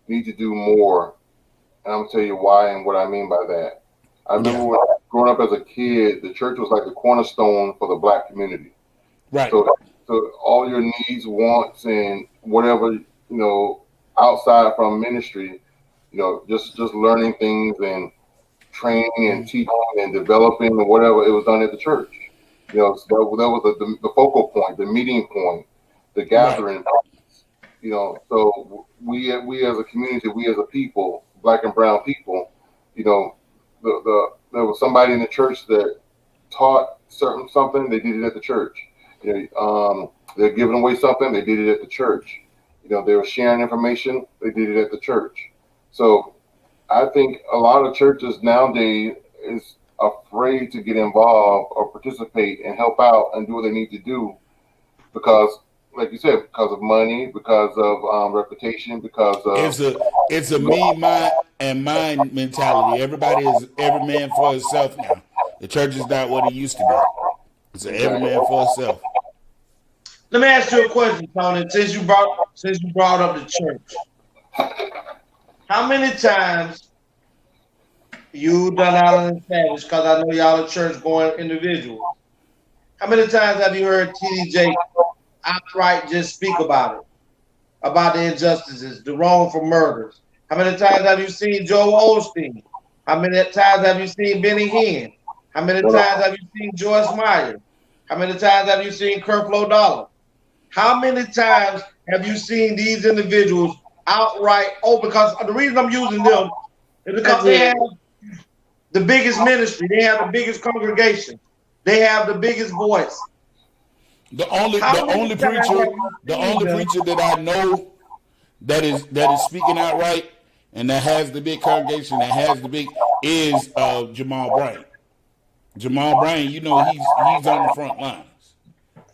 needs to do more, and I'm gonna tell you why and what I mean by that. I remember when growing up as a kid, the church was like the cornerstone for the black community. Right. So all your needs, wants, and whatever outside from ministry, just learning things and training and teaching and developing and whatever, it was done at the church. So that was the focal point, the meeting point, the gathering. Right. So we as a community, we as a people, black and brown people, there was somebody in the church that taught something, they did it at the church. They're giving away something, they did it at the church. They were sharing information, they did it at the church. So I think a lot of churches nowadays is afraid to get involved or participate and help out and do what they need to do because, like you said, because of money, because of reputation, because of it's a me, mine, and mine mentality. Every man for himself now. The church is not what it used to be. It's every man for himself. Let me ask you a question, Tony. Since you brought up the church, how many times you done out on the Spanish? Because I know y'all are church going individuals. How many times have you heard TDJ outright just speak about it, about the injustices, the wrongful murders? How many times have you seen Joel Osteen? How many times have you seen Benny Hinn? How many times have you seen Joyce Meyer? How many times have you seen Creflo Dollar? How many times have you seen these individuals outright? Because the reason I'm using them is because they have the biggest ministry, they have the biggest congregation, they have the biggest voice. The only preacher that I know that is speaking outright and that has the big congregation, that has the big is Jamal Bryant. Jamal Bryant, he's on the front lines.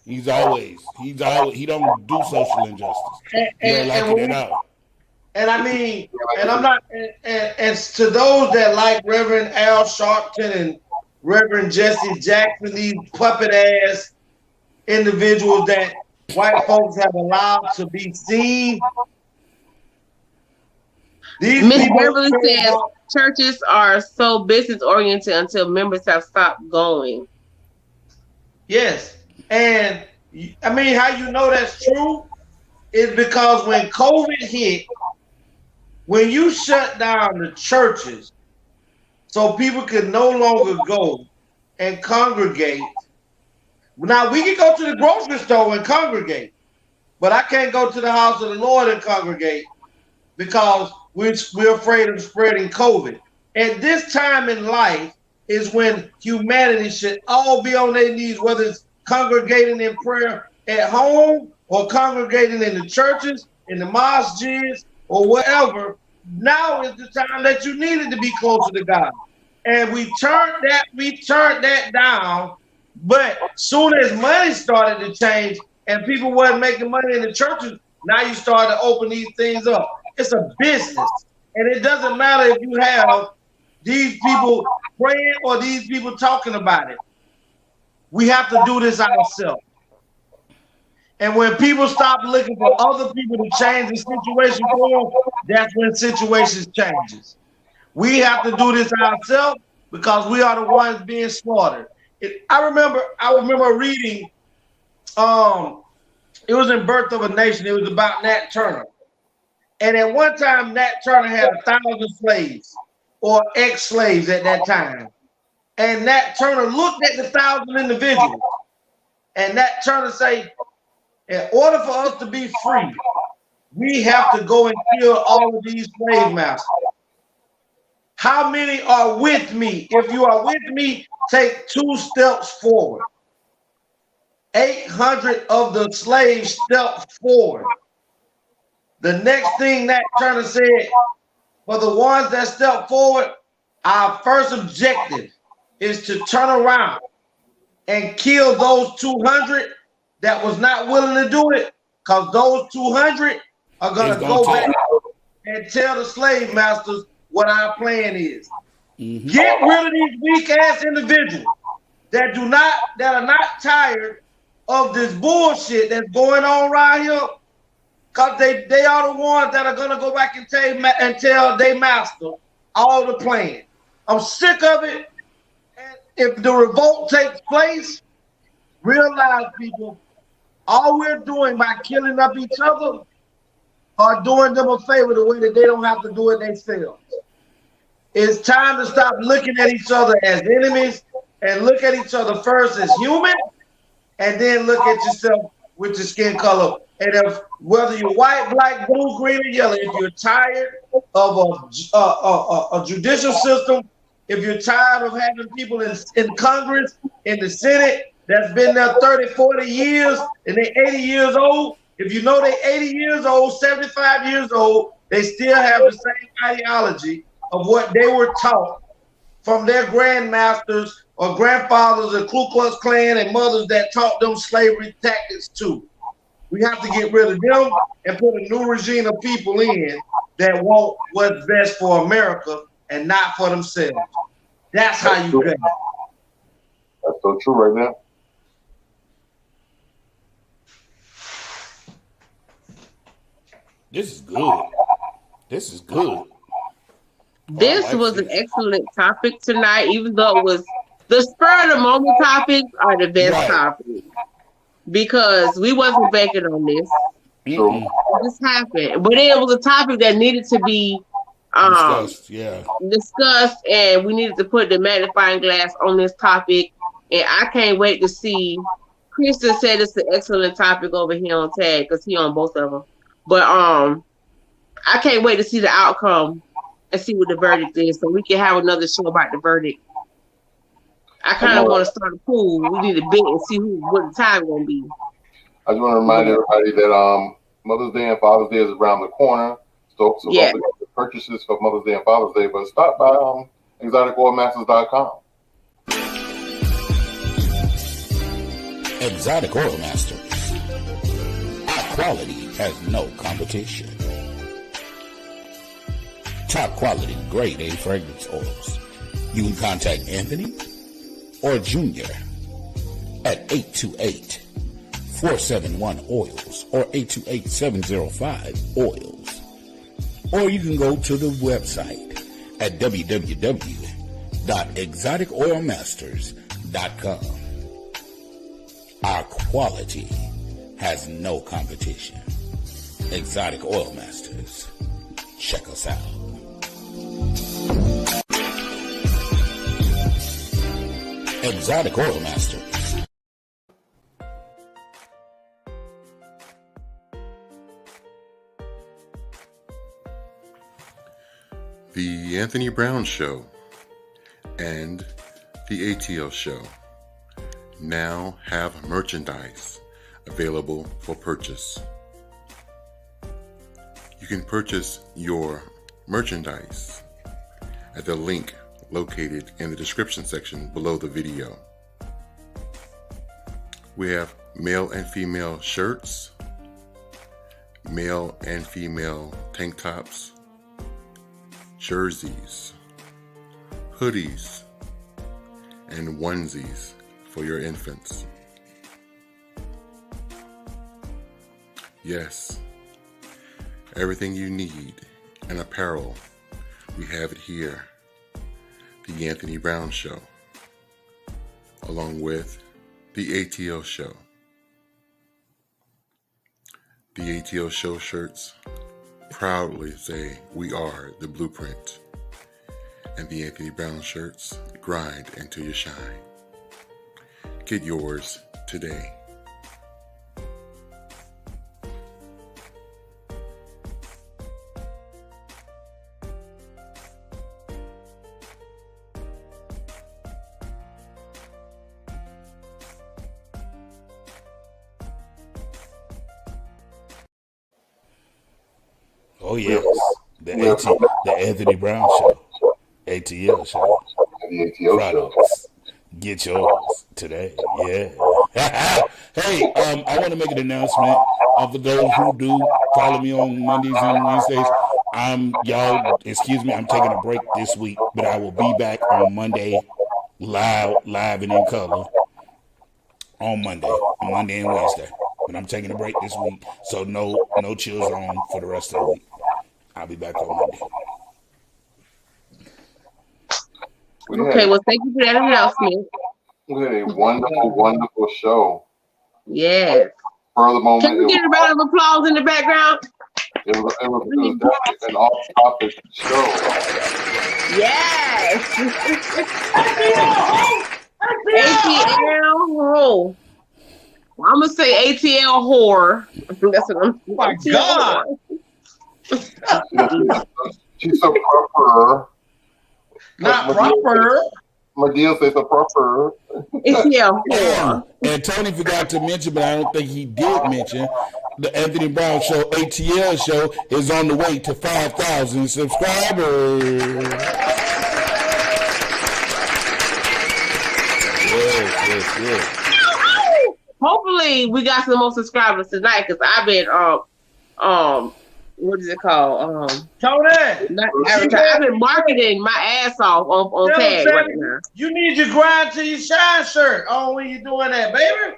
He don't do social injustice. He don't like it at all. And I mean, and I'm not, and to those that like Reverend Al Sharpton and Reverend Jesse Jackson, these puppet ass individuals that white folks have allowed to be seen. Miss Beverly says churches are so business oriented until members have stopped going. Yes. And I mean, how you know that's true is because when COVID hit, when you shut down the churches so people could no longer go and congregate. Now, we can go to the grocery store and congregate, but I can't go to the house of the Lord and congregate because we're afraid of spreading COVID. At this time in life is when humanity should all be on their knees, whether it's congregating in prayer at home or congregating in the churches, in the mosques, or whatever, now is the time that you needed to be closer to God. And we turned that down. But soon as money started to change and people weren't making money in the churches, now you start to open these things up. It's a business. And it doesn't matter if you have these people praying or these people talking about it. We have to do this ourselves. And when people stop looking for other people to change the situation for them, that's when situations changes. We have to do this ourselves because we are the ones being slaughtered. I remember reading, it was in Birth of a Nation. It was about Nat Turner. And at one time, Nat Turner had 1,000 slaves or ex-slaves at that time. And Nat Turner looked at the 1,000 individuals. And Nat Turner said, in order for us to be free, we have to go and kill all of these slave masters. How many are with me? If you are with me, take 2 steps forward. 800 of the slaves stepped forward. The next thing Nat Turner said, for the ones that stepped forward, our first objective is to turn around and kill those 200 that was not willing to do it, because those 200 are going to go back and tell the slave masters what our plan is. Mm-hmm. Get rid of these weak-ass individuals that are not tired of this bullshit that's going on right here, because they are the ones that are going to go back and tell their master all the plan. I'm sick of it. And if the revolt takes place, realize, people, all we're doing by killing up each other are doing them a favor the way that they don't have to do it themselves. It's time to stop looking at each other as enemies and look at each other first as human, and then look at yourself with your skin color. And if whether you're white, black, blue, green, or yellow, if you're tired of a judicial system, if you're tired of having people in Congress, in the Senate, that's been there 30, 40 years, and they're 80 years old, if you know they're 80 years old, 75 years old, they still have the same ideology of what they were taught from their grandmasters or grandfathers, the Ku Klux Klan, and mothers that taught them slavery tactics too. We have to get rid of them and put a new regime of people in that want what's best for America and not for themselves. That's how you get it. That's so true right now. This is good. This is good. This was an excellent topic tonight, even though it was the spur of the moment topics are the best topics, because we wasn't banking on this. This happened, but it was a topic that needed to be discussed, and we needed to put the magnifying glass on this topic. And I can't wait to see. Krista said it's an excellent topic over here on Tag because he on both of them. But I can't wait to see the outcome and see what the verdict is, so we can have another show about the verdict. I kind of want to start a pool. We need to bet and see what the time going to be. I just want to remind everybody that Mother's Day and Father's Day is around the corner. So don't forget the purchases for Mother's Day and Father's Day, but stop by ExoticOilMasters.com. Exotic Oil Masters. Our quality has no competition. Top quality grade A fragrance oils. You can contact Anthony or Junior at 828-471-OILS or 828-705-OILS. Or you can go to the website at www.exoticoilmasters.com. Our quality has no competition. Exotic Oil Masters. Check us out. Exotic Oil Masters. The Anthony Brown Show and the A.T.L Show now have merchandise available for purchase. You can purchase your merchandise at the link located in the description section below the video. We have male and female shirts, male and female tank tops, jerseys, hoodies, and onesies for your infants. Yes, everything you need in apparel, we have it here. The Anthony Brown Show, along with the A.T.L Show. The A.T.L Show shirts proudly say we are the blueprint, and the Anthony Brown shirts grind until you shine. Get yours today. Oh yes, the Anthony Brown Show, A.T.L Show, The A.T.L Show. products. Get yours today. Yeah. Hey, I want to make an announcement for those who do follow me on Mondays and Wednesdays. Y'all, excuse me, I'm taking a break this week, but I will be back on Monday, live and in color on Monday and Wednesday. But I'm taking a break this week, so no chills on for the rest of the week. I'll be back on Monday. Okay, well, thank you for that announcement. We had a wonderful, wonderful show. Yes. Furthermore, Can we get a round of applause in the background? It was definitely an off-topic show. Yes. ATL. Oh. I'm gonna say ATL whore. That's what I'm. Oh my God. She's so proper. Not proper. Medea says so proper. ATL whore. And Tony forgot to mention, but I don't think he did mention, the Anthony Brown Show, A.T.L Show, is on the way to 5,000 subscribers. Yes. Hopefully, we got some more subscribers tonight because I've been what is it called? Tony, Not advertising. I've been marketing my ass off on tag right now. You need your grind till you shine shirt on when you're doing that, baby.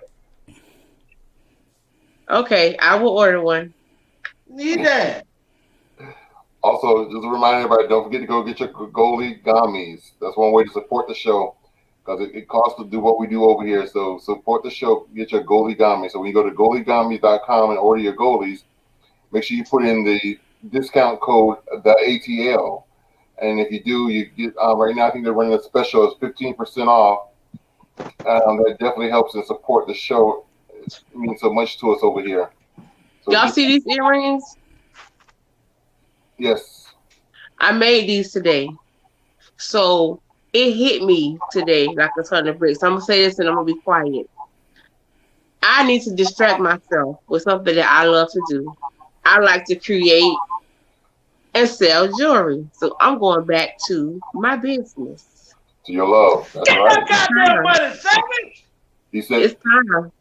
Okay, I will order one. Need that. Also, just a reminder, everybody, don't forget to go get your goalie gummies. That's one way to support the show, because it costs to do what we do over here. So support the show, get your goalie gummies. So when you go to goaliegummies.com and order your goalies, make sure you put in the discount code, the ATL. And if you do, you get, right now I think they're running a special, it's 15% off. That definitely helps and support the show. It means so much to us over here. So Y'all see these earrings? Yes. I made these today. So it hit me today like a ton of bricks. I'm going to say this and I'm going to be quiet. I need to distract myself with something that I love to do. I like to create and sell jewelry. So I'm going back to my business. To your love. That's right. Goddamn money, second. He said It's time.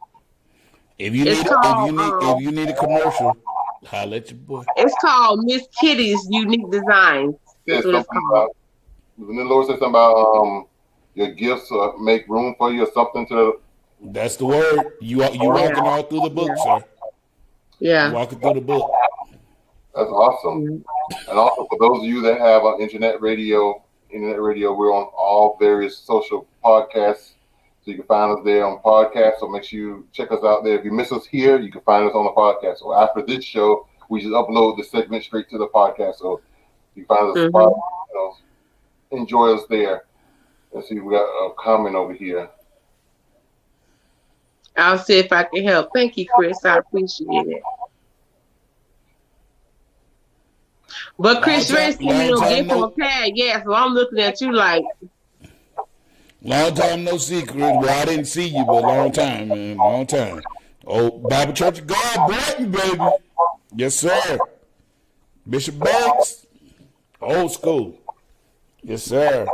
If you need a commercial, holla at your boy. It's called Miss Kitty's Unique Designs. That's what it's called. Didn't the Lord say something about your gifts make room for you or something to the... That's the word. You walking all through the book, sir. Yeah. You walking through the book. That's awesome. And also for those of you that have internet radio, we're on all various social podcasts. So you can find us there on podcasts. So make sure you check us out there. If you miss us here, you can find us on the podcast. So after this show, we just upload the segment straight to the podcast. So you find us, enjoy us there. Let's see, we got a comment over here. I'll see if I can help. Thank you, Chris. I appreciate it. But Chris Ray sent me no gift on tag. Yeah, so I'm looking at you like. Long time no secret. Well, I didn't see you, but long time, man. Long time. Oh, Bible Church of God, Brighton, baby. Yes, sir. Bishop Banks. Old school. Yes, sir.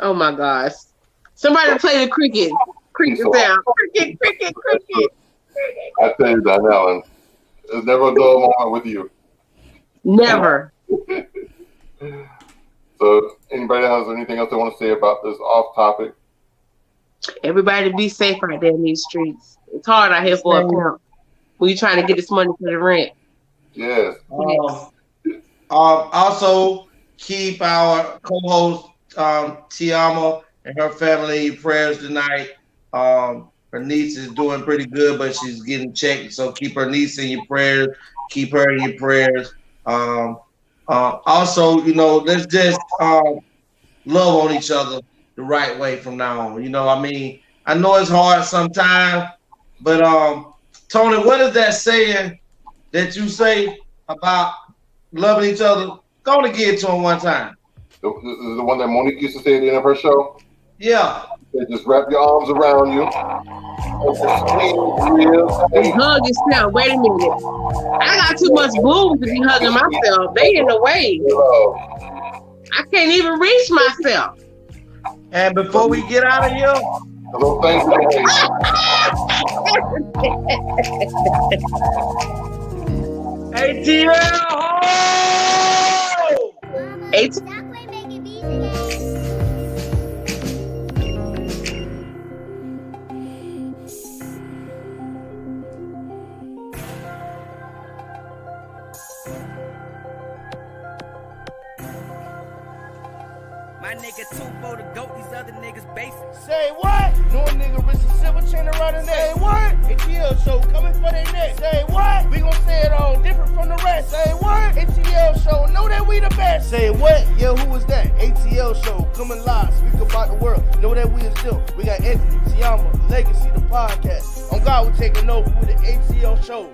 Oh my gosh. Somebody play the cricket sound. Cricket. I tell you that, Alan. There's never a dull moment with you. Never. So, anybody has anything else they want to say about this off topic? Everybody be safe out there in these streets. It's hard out here for a pimp. When you trying to get this money for the rent. Yes. Also, keep our co-host TeAma and her family in prayers tonight. Her niece is doing pretty good, but she's getting checked. So keep her niece in your prayers. Keep her in your prayers. Also, you know, let's just love on each other the right way from now on. You know, I mean, I know it's hard sometimes, but Tony, what is that saying that you say about loving each other? Go on and give it to him one time. The one that Monique used to say at the end of her show? Yeah. They just wrap your arms around you. Hug yourself. Wait a minute. I got too much boobs to be hugging myself. They in the way. I can't even reach myself. And before we get out of here, A.T.L. A.T.L. My nigga 2 for the goat, these other niggas basic. Say what? No nigga wrist a silver chain around the neck. Say what? A.T.L show coming for their neck. Say what? We gon' say it all different from the rest. Say what? A.T.L show, know that we the best. Say what? Yeah, who was that? A.T.L show coming live, speak about the world. Know that we is still. We got Anthony, TeAma, Legacy, the podcast. On God, we taking over with the A.T.L show.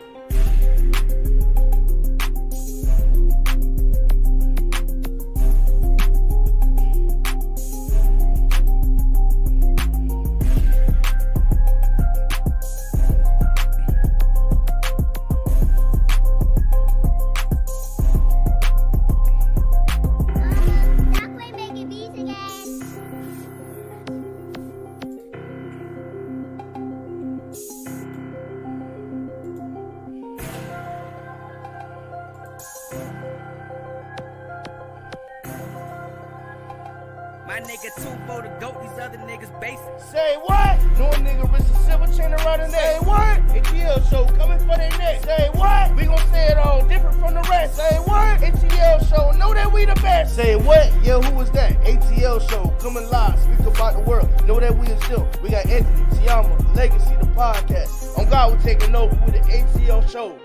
My nigga 2 for the goat, these other niggas basic. Say what? No nigga wrist a silver chain around the neck. Say what? A.T.L show coming for their neck. Say what? We gon' say it all different from the rest. Say what? A.T.L show, know that we the best. Say what? Yeah, who was that? A.T.L show coming live, speak about the world. Know that we is still. We got Anthony, TeAma, Legacy, the podcast. On God, we taking over with the A.T.L show.